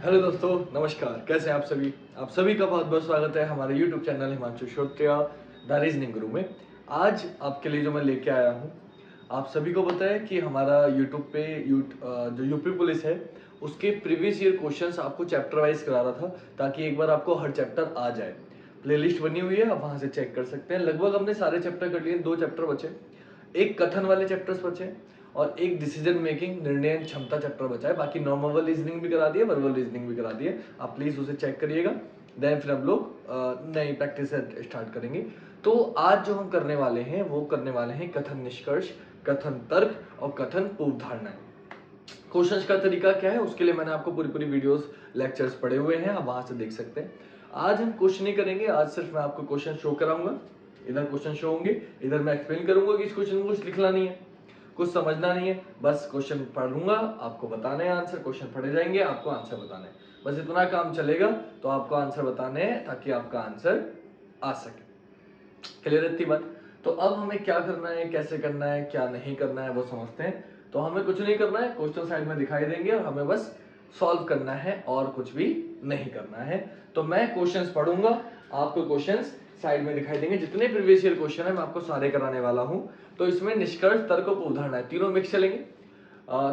Hello दोस्तों, नमस्कार। कैसे हैं आप सभी? आप सभी का बहुत बहुत स्वागत है हमारे YouTube channel Himanshu Shrotriya the reasoning Guru में। आज आपके लिए जो मैं लेके आया हूँ, आप सभी को पता है कि हमारा यूट्यूब पे जो यूपी पुलिस है उसके प्रीवियस ईयर क्वेश्चंस आपको चैप्टर वाइज करा रहा था, ताकि एक बार आपको हर चैप्टर आ जाए। प्लेलिस्ट बनी हुई है, आप वहाँ से चेक कर सकते हैं। लगभग हमने सारे चैप्टर कर लिए, 2 चैप्टर बचे, एक कथन वाले चैप्टर्स बचे और एक डिसीजन मेकिंग निर्णय क्षमता चैप्टर बचा है। बाकी नॉर्मल रीजनिंग भी करा दिए, वर्बल रीजनिंग भी करा दिए। आप प्लीज उसे चेक करिएगा। देन फिर हम लोग नई प्रैक्टिस स्टार्ट करेंगे। तो आज जो हम करने वाले हैं वो करने वाले हैं कथन निष्कर्ष, कथन तर्क और कथन पूर्व धारणाएं। क्वेश्चंस का तरीका क्या है उसके लिए मैंने आपको पूरी पूरी वीडियोस लेक्चर्स पढ़े हुए हैं, आप वहां से देख सकते हैं। आज हम क्वेश्चन नहीं करेंगे, आज सिर्फ मैं आपको क्वेश्चन शो कराऊंगा। इधर क्वेश्चन शो होंगे, इधर मैं एक्सप्लेन करूंगा कि इस क्वेश्चन में कुछ लिखना नहीं है, कुछ समझना नहीं है, बस क्वेश्चन पढ़ूंगा, आपको बताने हैं आंसर। क्वेश्चन पढ़े जाएंगे, आपको आंसर बताने हैं, बस इतना काम चलेगा। तो आपको आंसर बताने हैं ताकि आपका आंसर आ सके। क्लियर इतनी बात? तो अब हमें क्या करना है, कैसे करना है, क्या नहीं करना है वो समझते हैं। तो हमें कुछ नहीं करना है, क्वेश्चन साइड में दिखाई देंगे और हमें बस सॉल्व करना है और कुछ भी नहीं करना है। तो मैं क्वेश्चंस पढ़ूंगा, आपको क्वेश्चंस साइड में दिखाई देंगे। जितने प्रीवियस ईयर क्वेश्चन है मैं आपको सारे कराने वाला हूं। तो इसमें निष्कर्ष, तर्क और उदाहरण है, तीनों मिक्स चलेंगे।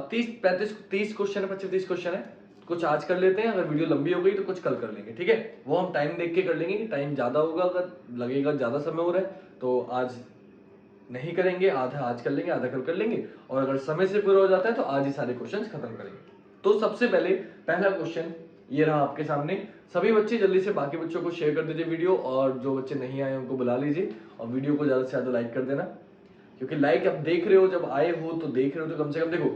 30 क्वेश्चन है, 25-30 क्वेश्चन है। कुछ आज कर लेते हैं, अगर वीडियो लंबी हो गई तो कुछ कल कर लेंगे, ठीक है? वो हम टाइम देख के कर लेंगे कि टाइम ज्यादा होगा, अगर लगेगा ज्यादा समय हो रहा है तो आज नहीं करेंगे, आधा आज कर लेंगे, आधा कल कर लेंगे। और अगर समय से पूरा हो जाता है तो आज ही सारे क्वेश्चन खत्म करेंगे। तो सबसे पहले पहला क्वेश्चन ये रहा आपके सामने। सभी बच्चे जल्दी से बाकी बच्चों को शेयर कर दीजिए वीडियो, और जो बच्चे नहीं आए उनको बुला लीजिए और वीडियो को ज्यादा से ज्यादा लाइक कर देना। क्योंकि लाइक अब देख रहे हो, जब आए हो तो देख रहे हो तो कम से कम देखो।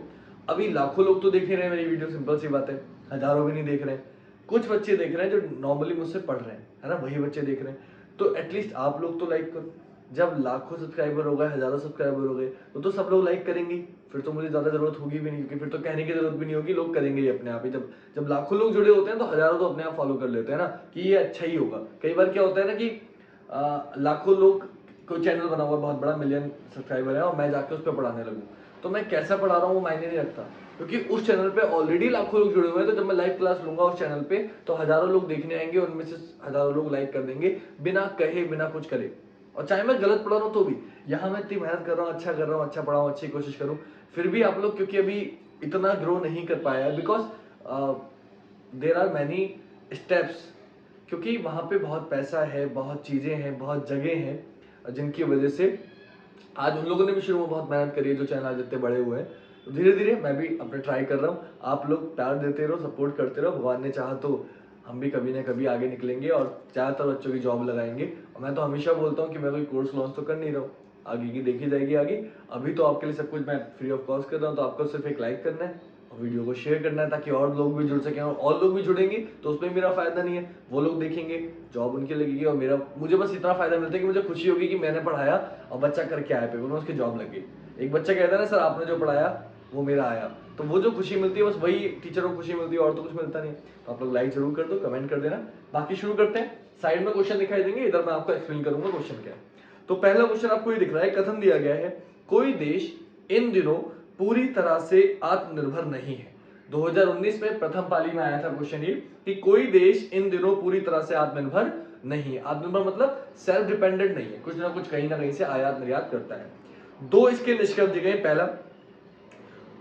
अभी लाखों लोग तो देख ही रहे हैं मेरी वीडियो, सिंपल सी बात है। हजारों भी नहीं देख रहे हैं, कुछ बच्चे देख रहे हैं जो नॉर्मली मुझसे पढ़ रहे हैं, है ना, वही बच्चे देख रहे हैं। तो एटलीस्ट आप लोग तो लाइक करो। जब लाखों सब्सक्राइबर हो गए, हजारों सब्सक्राइबर हो गए, तो सब लोग लाइक करेंगे। फिर तो मुझे ज्यादा जरूरत होगी भी नहीं, क्योंकि फिर तो कहने की जरूरत भी नहीं होगी, लोग करेंगे ही अपने आप ही। जब जब लाखों लोग जुड़े होते हैं तो हजारों तो अपने आप फॉलो कर लेते हैं ना, कि ये अच्छा ही होगा। कई बार क्या होता है ना कि लाखों लोग, कोई चैनल बना हुआ बहुत बड़ा, मिलियन सब्सक्राइबर है, और मैं जाके उस पर पढ़ाने लगूँ, तो मैं कैसा पढ़ा रहा हूँ वो मायने नहीं रखता, क्योंकि उस चैनल पे ऑलरेडी लाखों लोग जुड़े हुए हैं। तो जब मैं लाइव क्लास लूंगा उस चैनल पे तो हजारों लोग देखने आएंगे, उनमें से हजारों लोग लाइक कर देंगे, बिना कहे, बिना कुछ करे। और चाहे मैं गलत पढ़ा रहा हूँ तो भी, यहाँ मैं इतनी मेहनत कर रहा हूँ, अच्छा कर रहा हूँ, अच्छा पढ़ा हूँ, अच्छी कोशिश करूँ, फिर भी आप लोग क्योंकि अभी इतना ग्रो नहीं कर पाया है, because there are many steps, क्योंकि वहां पे बहुत पैसा है, बहुत चीजें हैं, बहुत जगह हैं, जिनकी वजह से आज उन लोगों ने भी शुरू में बहुत मेहनत करी है जो चैनल आज इतने बड़े हुए हैं। तो धीरे धीरे मैं भी अपने ट्राई कर रहा हूँ। आप लोग प्यार देते रहो, सपोर्ट करते रहो, भगवान ने चाहा तो हम भी कभी ना कभी आगे निकलेंगे और ज्यादातर बच्चों की जॉब लगाएंगे। और मैं तो हमेशा बोलता हूँ कि मैं कोई कोर्स लॉन्च तो कर नहीं रहा हूँ, आगे की देखी जाएगी आगे। अभी तो आपके लिए सब कुछ मैं फ्री ऑफ कॉस्ट कर रहा हूँ, तो आपको सिर्फ एक लाइक करना है और वीडियो को शेयर करना है, ताकि और लोग भी जुड़ सकें। और लोग भी जुड़ेंगे तो उसमें मेरा फायदा नहीं है, वो लोग देखेंगे, जॉब उनकी लगेगी, और मेरा, मुझे बस इतना फायदा मिलता है कि मुझे खुशी होगी कि मैंने पढ़ाया और बच्चा करके आया पेपर में, उसकी जॉब लग गई। एक बच्चा कहता है ना, सर आपने जो पढ़ाया वो मेरा आया, तो वो जो खुशी मिलती है बस वही टीचरों को खुशी मिलती है, और तो कुछ मिलता नहीं। तो आप लोग लाइक जरूर कर दो, कमेंट कर देना। बाकी शुरू करते हैं। साइड में क्वेश्चन दिखाई देंगे, इधर मैं आपको एक्सप्लेन करूंगा क्वेश्चन क्या है। तो पहला क्वेश्चन आपको ये दिख रहा है, कथन दिया गया है, कोई देश इन दिनों पूरी तरह से आत्मनिर्भर नहीं है। 2019 में प्रथम पाली में आया था क्वेश्चन ये, कि कोई देश इन दिनों पूरी तरह से आत्मनिर्भर नहीं है। आत्मनिर्भर मतलब सेल्फ डिपेंडेंट नहीं है, कुछ ना कुछ कहीं ना कहीं से आयात निर्यात करता है। दो इसके निष्कर्ष दिए गए। पहला,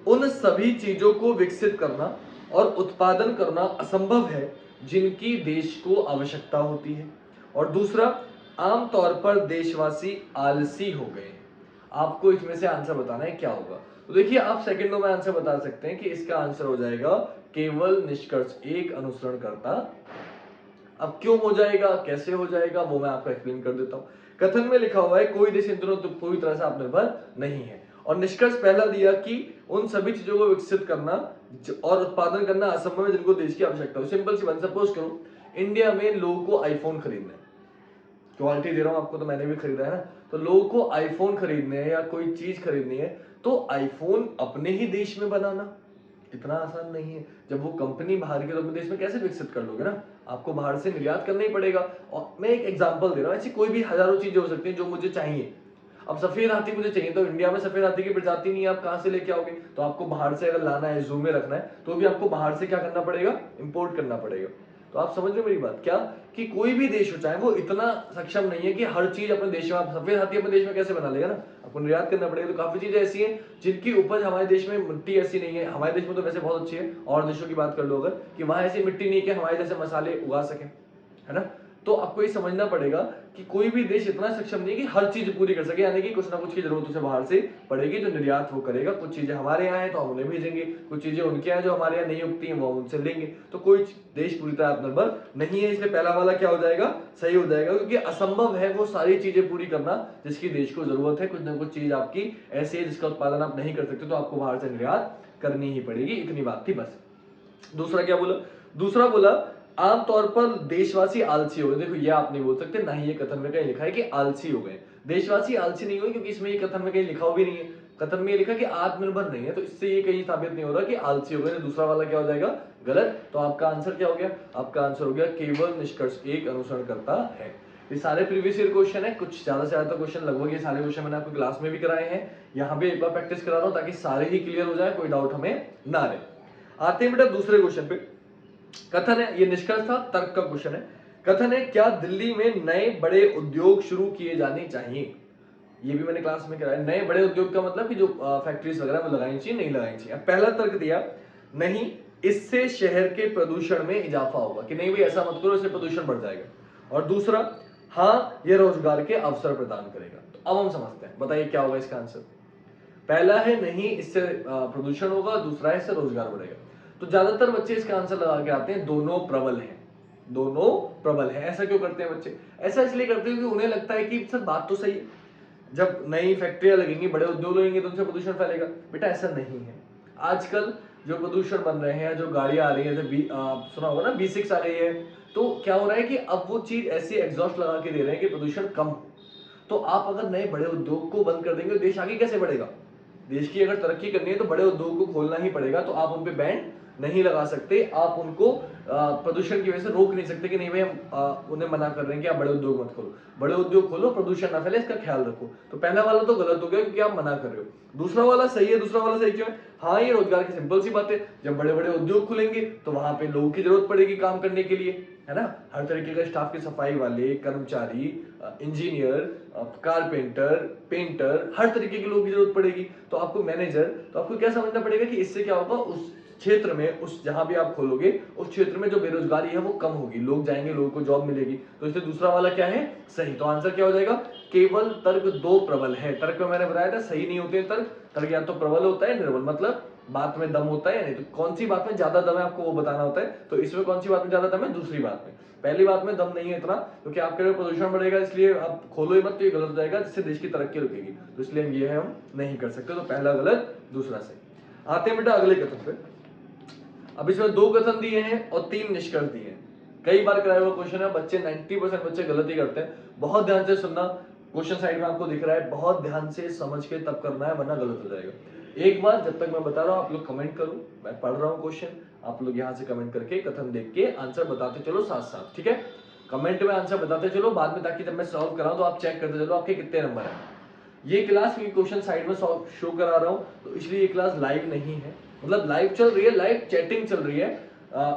उन सभी चीजों को विकसित करना और उत्पादन करना असंभव है जिनकी देश को आवश्यकता होती है। और दूसरा, आमतौर पर देशवासी आलसी हो गए हैं। आपको इसमें से आंसर बताना है क्या होगा। तो देखिए, आप सेकंडों में आंसर बता सकते हैं कि इसका आंसर हो जाएगा केवल निष्कर्ष एक अनुसरण करता। अब क्यों हो जाएगा, कैसे हो जाएगा, वो मैं आपको एक्सप्लेन कर देता हूं। कथन में लिखा हुआ है कोई देश इन दिनों तो पूरी तरह से आत्मनिर्भर नहीं है, और निष्कर्ष पहला दिया कि उन सभी चीजों को विकसित करना और उत्पादन करना असंभव है जिनको देश की आवश्यकता हो। सिंपल सी बात, सपोज करो इंडिया में लोगों को आईफोन खरीदना है, क्वालिटी दे रहा हूं आपको, तो मैंने भी खरीदा है ना। तो लोगों को आईफोन खरीदने है या कोई चीज खरीदनी है, तो आईफोन अपने ही देश में बनाना इतना आसान नहीं है। जब वो कंपनी बाहर के, तो अपने देश में कैसे विकसित कर लोगे ना, आपको बाहर से निर्यात करना ही पड़ेगा। और मैं एक एग्जांपल दे रहा हूं, ऐसी कोई भी हजारों चीजें हो सकती हैं जो मुझे चाहिए। अब सफेद हाथी मुझे चाहिए, तो इंडिया में सफेद हाथी की प्रजाति नहीं है, आप कहां से लेके आओगे? तो आपको बाहर से अगर लाना है, जू में रखना है, तो भी आपको बाहर से क्या करना पड़ेगा? इंपोर्ट करना पड़ेगा। तो आप समझ रहे हो मेरी बात क्या, कि कोई भी देश हो चाहे, वो इतना सक्षम नहीं है कि हर चीज अपने देश में, आप सफेद हाथी अपने देश में कैसे बना लेगा ना, आपको निर्यात करना पड़ेगा। तो काफी चीजें ऐसी हैं जिनकी उपज हमारे देश में, मिट्टी ऐसी नहीं है, हमारे देश में तो वैसे बहुत अच्छी है, और देशों की बात कर लो अगर, कि वहां ऐसी मिट्टी नहीं है कि हमारे जैसे मसाले उगा सके, है ना। तो आपको ये समझना पड़ेगा कि कोई भी देश इतना सक्षम नहीं है कि हर चीज पूरी कर सके, यानी कि कुछ ना कुछ की जरूरत उसे बाहर से पड़ेगी, जो निर्यात वो करेगा। कुछ चीजें हमारे यहाँ है तो हम उन्हें भेजेंगे, कुछ चीजें उनके यहाँ जो हमारे यहाँ नहीं उगती हैं वो हम उनसे लेंगे। तो कोई देश पूरी तरह आत्मनिर्भर नहीं है, इसलिए पहला वाला क्या हो जाएगा? सही हो जाएगा, क्योंकि असंभव है वो सारी चीजें पूरी करना जिसकी देश को जरूरत है। कुछ ना कुछ चीज आपकी ऐसी है जिसका उत्पादन आप नहीं कर सकते, तो आपको बाहर से निर्यात करनी ही पड़ेगी। इतनी बात थी बस। दूसरा क्या बोला? दूसरा बोला आमतौर पर देशवासी आलसी हो गए। देखो ये आप नहीं बोल सकते, ना ही ये कथन में कहीं लिखा है कि आलसी हो गए। देशवासी आलसी नहीं हुए, क्योंकि इसमें ये कथन में कहीं लिखा भी नहीं है। कथन में ये लिखा कि आत्मनिर्भर नहीं है, तो इससे ये कहीं साबित नहीं हो रहा कि आलसी हो गए। दूसरा वाला क्या हो जाएगा? गलत। तो आपका आंसर क्या हो गया? आपका आंसर हो गया केवल निष्कर्ष एक अनुसरण करता है। ये सारे प्रीवियस ईयर क्वेश्चन है, कुछ ज्यादा से ज्यादा क्वेश्चन, लगभग ये सारे क्वेश्चन मैंने आपको क्लास में भी कराए हैं, यहाँ पे एक बार प्रैक्टिस करा रहा हूँ ताकि सारे ही क्लियर हो जाए, कोई डाउट हमें ना रहे। आते हैं बेटा दूसरे क्वेश्चन पे। कथन है, ये निष्कर्ष था, तर्क का क्वेश्चन है। कथन है, क्या दिल्ली में नए बड़े उद्योग शुरू किए जाने चाहिए? ये भी मैंने क्लास में कराया। नए बड़े उद्योग का मतलब कि जो फैक्ट्रीज वगैरह वो लगानी चाहिए, नहीं लगानी चाहिए। पहला तर्क दिया, नहीं, इससे शहर के प्रदूषण में इजाफा होगा, कि नहीं भाई ऐसा मत करो, इससे प्रदूषण बढ़ जाएगा। और दूसरा, हाँ, यह रोजगार के अवसर प्रदान करेगा। तो अब हम समझते हैं, बताइए क्या होगा इसका आंसर। पहला है नहीं, इससे प्रदूषण होगा, दूसरा है इससे रोजगार बढ़ेगा। तो ज्यादातर बच्चे इसका आंसर लगा के आते हैं दोनों प्रबल हैं, दोनों प्रबल है। ऐसा क्यों करते हैं बच्चे? ऐसा इसलिए करते हैं क्योंकि उन्हें लगता है कि सर बात तो सही है, जब नई फैक्ट्रियां लगेंगी, बड़े उद्योग लगेंगे तो उनसे प्रदूषण फैलेगा। बेटा ऐसा नहीं है। आजकल जो प्रदूषण बन रहे हैं, जो गाड़ियां आ रही है, जैसे सुना होगा ना B6 आ रही है, तो क्या हो रहा है कि अब वो चीज ऐसी एग्जॉस्ट लगा के दे रहे हैं कि प्रदूषण कम हो। तो आप अगर नए बड़े उद्योग को बंद कर देंगे तो देश आगे कैसे बढ़ेगा? देश की अगर तरक्की करनी है तो बड़े उद्योग को खोलना ही पड़ेगा। तो आप उन पे बैन नहीं लगा सकते, आप उनको प्रदूषण की वजह से रोक नहीं सकते कि नहीं भाई हम उन्हें मना कर रहे हैं कि आप बड़े उद्योग मत खोलो। बड़े उद्योग खोलो, प्रदूषण ना फैले, इसका ख्याल रखो। तो पहला वाला तो गलत हो गया क्योंकि आप मना कर रहे हो। दूसरा वाला सही है। दूसरा वाला सही क्यों है? हाँ, ये रोजगार की सिंपल सी बात है। जब बड़े बड़े उद्योग खुलेंगे तो वहां पे लोगों की जरूरत पड़ेगी काम करने के लिए, है ना। हर तरीके का स्टाफ के, सफाई वाले, कर्मचारी, इंजीनियर, कारपेंटर, पेंटर, हर तरीके के लोगों की जरूरत पड़ेगी। तो आपको मैनेजर, तो आपको क्या समझना पड़ेगा कि इससे क्या होगा, उस क्षेत्र में, उस जहां भी आप खोलोगे उस क्षेत्र में जो बेरोजगारी है वो कम होगी, लोग जाएंगे, लोगों को जॉब मिलेगी। तो इसलिए दूसरा वाला क्या है? सही। तो आंसर क्या हो जाएगा? केवल तर्क दो प्रबल है। तर्क में मैंने बताया था सही नहीं होते तर्क। तर्क या तो प्रबल होता है, निर्बल मतलब बात में दम होता है या नहीं। तो कौन सी बात में ज्यादा दम है आपको वो बताना होता है। तो इसमें कौन सी बात में ज्यादा दम है? दूसरी बात में। पहली बात में दम नहीं है इतना, क्योंकि आपके लिए प्रदूषण बढ़ेगा इसलिए आप खोलो ही मत, तो ये गलत हो जाएगा, जिससे देश की तरक्की रुकेगी। तो इसलिए हम नहीं कर सकते। तो पहला गलत, दूसरा सही। आते हैं बेटा अगले कथन पे। अब इसमें 2 कथन दिए हैं और 3 निष्कर्ष दिए हैं। कई बार कराया हुआ क्वेश्चन है, बच्चे 90% बच्चे गलत ही करते हैं। बहुत ध्यान से सुनना, क्वेश्चन साइड में आपको दिख रहा है, बहुत ध्यान से समझ के तब करना है, वरना गलत हो जाएगा। एक बार जब तक मैं बता रहा हूं आप लोग कमेंट करो, मैं पढ़ रहा हूं क्वेश्चन, आप लोग यहां से कमेंट करके कथन देख के आंसर बताते चलो साथ साथ, ठीक है। कमेंट में आंसर बताते चलो बाद में, ताकि जब मैं सॉल्व कराऊं तो आप चेक करते चलो आपके कितने नंबर है। ये क्लास में क्वेश्चन साइड में शो करा रहा हूं, तो इसलिए ये क्लास लाइव नहीं है, मतलब लाइव चल रही है, लाइव चैटिंग चल रही है।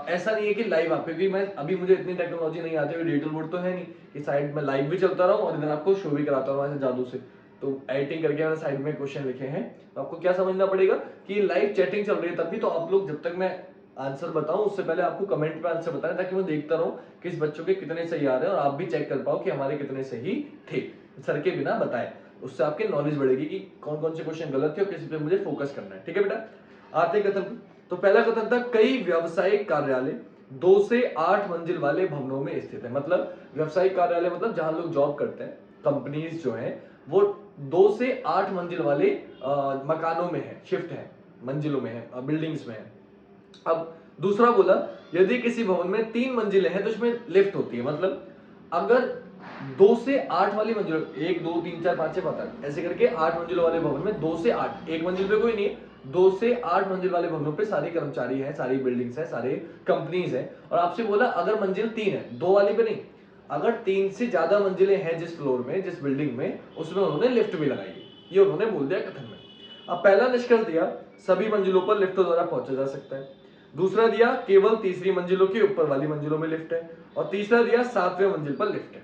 ऐसा नहीं है कि लाइव आप, क्योंकि मैं अभी मुझे इतनी टेक्नोलॉजी नहीं आती, डिजिटल बोर्ड तो है नहीं कि साइड में लाइव भी चलता रहूं और इधर आपको शो भी कराता रहूं ऐसे जादू से। तो एडिटिंग करके मैंने साइड में क्वेश्चन लिखे हैं। तो आपको क्या समझना पड़ेगा कि लाइव चैटिंग चल रही है तभी, तो आप लोग जब तक मैं आंसर बताऊं उससे पहले आपको कमेंट पे आंसर बताएं, ताकि मैं देखता रहूं कि इस बच्चों के कितने सही आ रहे हैं और आप भी चेक कर पाओ कि हमारे कितने सही थे, सर के बिना बताए। उससे आपकी नॉलेज बढ़ेगी कि कौन कौन से क्वेश्चन गलत थे और किसी पे मुझे फोकस करना है, ठीक है बेटा। आते कथन। तो पहला कथन था, कई व्यावसायिक कार्यालय 2 से 8 मंजिल वाले भवनों में स्थित है। मतलब व्यावसायिक कार्यालय मतलब जहां लोग जॉब करते हैं, कंपनीज जो हैं वो 2 से 8 मंजिल वाले मकानों में है, शिफ्ट है, मंजिलों में है, बिल्डिंग्स में है। अब दूसरा बोला, यदि किसी भवन में 3 मंजिलें हैं तो इसमें लिफ्ट होती है। मतलब अगर 2 से 8 वाली मंजिल, 1 2 3 4 5 6 7 8 ऐसे करके 8 मंजिलों वाले भवन में 2 से 8, एक मंजिल पे कोई नहीं है, 2 से 8 मंजिल वाले भवनों पे सारे कर्मचारी हैं, सारी बिल्डिंग्स हैं, सारे कंपनीज हैं। और आपसे बोला अगर मंजिल 3 है, 2 वाली पे नहीं, अगर 3 से ज्यादा मंजिलें हैं जिस फ्लोर में, जिस बिल्डिंग में, उसमें उन्होंने लिफ्ट भी लगाई है, ये उन्होंने बोल दिया कथन में। अब पहला निष्कर्ष दिया सभी मंजिलों पर लिफ्टों द्वारा पहुंचा जा सकता है। दूसरा दिया केवल तीसरी मंजिलों के ऊपर वाली मंजिलों में लिफ्ट है। और तीसरा दिया 7वें मंजिल पर लिफ्ट है।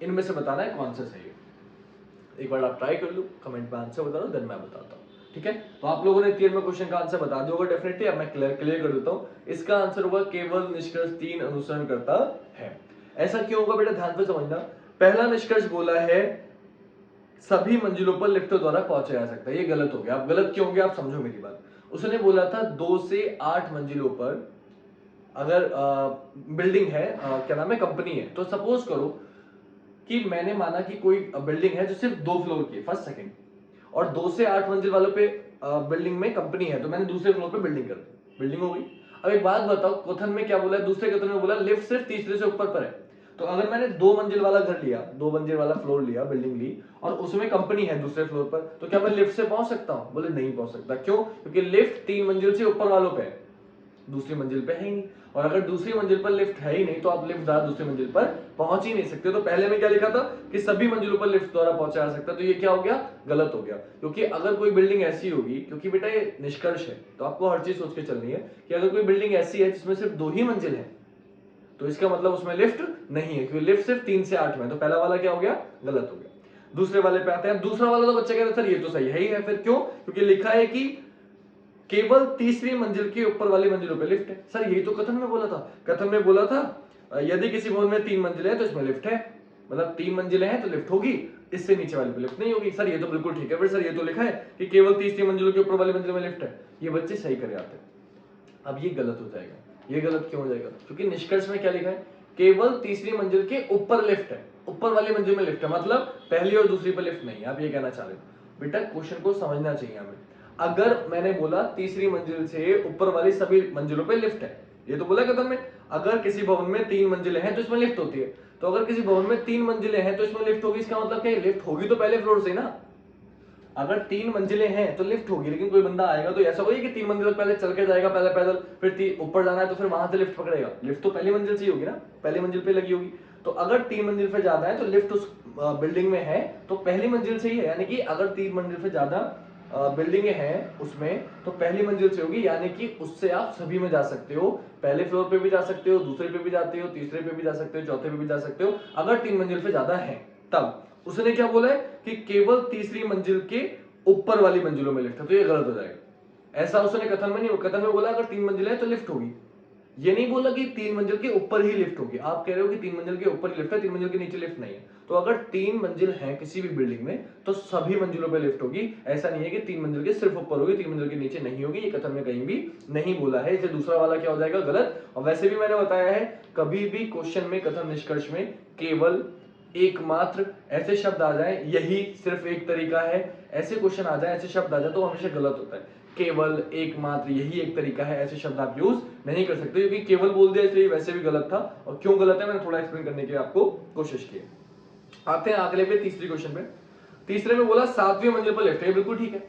इनमें से बताना है कौन सा सही है। एक बार आप ट्राई कर लो, कमेंट में आंसर बता दो, देन मैं बताता हूँ। ठीक है, तो आप लोगों ने 3 में क्वेश्चन का आंसर बता दिया होगा डेफिनेटली। अब मैं क्लियर कर देता हूँ। इसका आंसर होगा केवल निष्कर्ष 3 अनुसरण करता है। ऐसा क्यों होगा बेटा, ध्यान से समझना। पहला निष्कर्ष बोला है सभी मंजिलों पर लिफ्टों द्वारा पहुंचा जा सकता है, ये गलत हो गया। अब गलत क्यों हो गया, आप समझो मेरी बात। उसने बोला था 2 से 8 मंजिलों पर अगर बिल्डिंग है, क्या नाम है, कंपनी है, तो सपोज करो कि मैंने माना कि कोई बिल्डिंग है जो सिर्फ 2 फ्लोर की है, फर्स्ट सेकंड, और 2 से 8 मंजिल वालों पे बिल्डिंग में कंपनी है, तो मैंने दूसरे फ्लोर पे बिल्डिंग कर दी, बिल्डिंग हो गई। अब एक बात बताओ, कथन में क्या बोला है, दूसरे कथन में बोला लिफ्ट सिर्फ तीसरे से ऊपर पर है। तो अगर मैंने 2 मंजिल वाला घर लिया, 2 मंजिल वाला फ्लोर लिया, बिल्डिंग ली, और उसमें कंपनी है दूसरे फ्लोर पर, तो क्या मैं लिफ्ट से पहुंच सकता हूं? बोले नहीं पहुंच सकता। क्यों? क्योंकि लिफ्ट 3 मंजिल से ऊपर वालों पे है, दूसरी मंजिल पे है ही नहीं। और अगर दूसरी मंजिल पर लिफ्ट है ही नहीं, तो आप लिफ्ट द्वारा दूसरी मंजिल पर पहुंच ही नहीं सकते। तो पहले में क्या लिखा था कि सभी मंजिलों पर लिफ्ट द्वारा पहुंचा जा सकता है, तो ये क्या हो गया, गलत हो गया। क्योंकि अगर कोई बिल्डिंग ऐसी होगी, क्योंकि बेटा ये निष्कर्ष है, तो आपको हर चीज सोच के चलनी है कि अगर कोई बिल्डिंग ऐसी है जिसमें सिर्फ 2 ही मंजिल है, तो इसका मतलब उसमें लिफ्ट नहीं है, क्योंकि लिफ्ट सिर्फ 3 से 8 में। तो पहला वाला क्या हो गया, गलत हो गया। दूसरे वाले पे आते हैं। दूसरा वाला तो बच्चे कहते हैं सर ये तो सही है ही है। फिर क्यों? क्योंकि लिखा है कि केवल तीसरी मंजिल के ऊपर वाली मंजिलों पे लिफ्ट है। सर यही तो कथन में बोला था। कथन में बोला था यदि किसी भवन में 3 मंजिलें हैं तो इसमें लिफ्ट है, मतलब 3 मंजिलें हैं तो लिफ्ट होगी, इससे नीचे वाले पे लिफ्ट नहीं होगी। सर ये तो बिल्कुल ठीक है, फिर सर ये तो लिखा है कि केवल तीसरी मंजिलों के ऊपर वाली मंजिल में लिफ्ट है। ये बच्चे सही करे आते हैं। अब ये गलत हो जाएगा। ये गलत क्यों हो जाएगा? क्योंकि निष्कर्ष में क्या लिखा है, केवल तीसरी मंजिल के ऊपर लिफ्ट है, ऊपर वाली मंजिल में लिफ्ट है, मतलब पहली और दूसरी पर लिफ्ट नहीं है। आप ये कहना चाह रहे हो। बेटा क्वेश्चन को समझना चाहिए हमें। अगर मैंने बोला तीसरी मंजिल से ऊपर वाली सभी मंजिलों पे लिफ्ट है, ये तो बोला कदम में। अगर किसी भवन में 3 मंजिलें हैं तो इसमें लिफ्ट होती है, तो अगर किसी भवन में 3 मंजिलें हैं तो इसमें लिफ्ट होगी। इसका मतलब क्या है, लिफ्ट होगी तो पहले फ्लोर से ना। अगर 3 मंजिलें हैं तो लिफ्ट होगी, लेकिन कोई बंदा आएगा तो ऐसा होगी कि 3 मंजिल पहले चल के जाएगा, पहले पैदल, फिर ऊपर जाना है तो फिर वहां से लिफ्ट पकड़ेगा। लिफ्ट तो पहली मंजिल से ही होगी ना, पहली मंजिल पे लगी होगी। तो अगर 3 मंजिल पे ज्यादा है तो लिफ्ट उस बिल्डिंग में है तो पहली मंजिल से ही है। यानी कि अगर 3 मंजिल से ज्यादा बिल्डिंगें हैं उसमें, तो पहली मंजिल से होगी, यानी कि उससे आप सभी में जा सकते हो। पहले फ्लोर पे भी जा सकते हो, दूसरे पे भी जाते हो, तीसरे पे भी जा सकते हो, चौथे पे भी जा सकते हो, अगर 3 मंजिल से ज्यादा है तब। उसने क्या बोला है कि केवल तीसरी मंजिल के ऊपर वाली मंजिलों में लिफ्ट है, तो ये गलत हो जाएगा। ऐसा उसने कथन में नहीं, कथन में बोला अगर 3 मंजिल है तो लिफ्ट होगी। ये नहीं बोला कि 3 मंजिल के ऊपर ही लिफ्ट होगी। आप कह रहे हो कि 3 मंजिल के ऊपर ही लिफ्ट है, 3 मंजिल के नीचे लिफ्ट नहीं है। तो अगर 3 मंजिल है किसी भी बिल्डिंग में तो सभी मंजिलों पे लिफ्ट होगी। ऐसा नहीं है कि 3 मंजिल के सिर्फ ऊपर होगी, 3 मंजिल के नीचे नहीं होगी। ये कथन में कहीं भी नहीं बोला है, इसलिए दूसरा वाला क्या हो जाएगा, गलत। और वैसे भी मैंने बताया है, कभी भी क्वेश्चन में कथन निष्कर्ष में केवल एकमात्र ऐसे शब्द आ जाए, यही सिर्फ एक तरीका है, ऐसे क्वेश्चन आ जाए, ऐसे शब्द आ जाए, तो हमेशा गलत होता है। केवल, एकमात्र, यही एक तरीका है, ऐसे शब्द आप यूज नहीं कर सकते। क्योंकि केवल बोल दिया इसलिए वैसे भी गलत था। और क्यों गलत है मैंने थोड़ा एक्सप्लेन करने की आपको कोशिश की। आते हैं अगले पे, तीसरी क्वेश्चन पे। तीसरे में बोला 7वीं मंजिल पर लिफ्ट है, बिल्कुल ठीक है।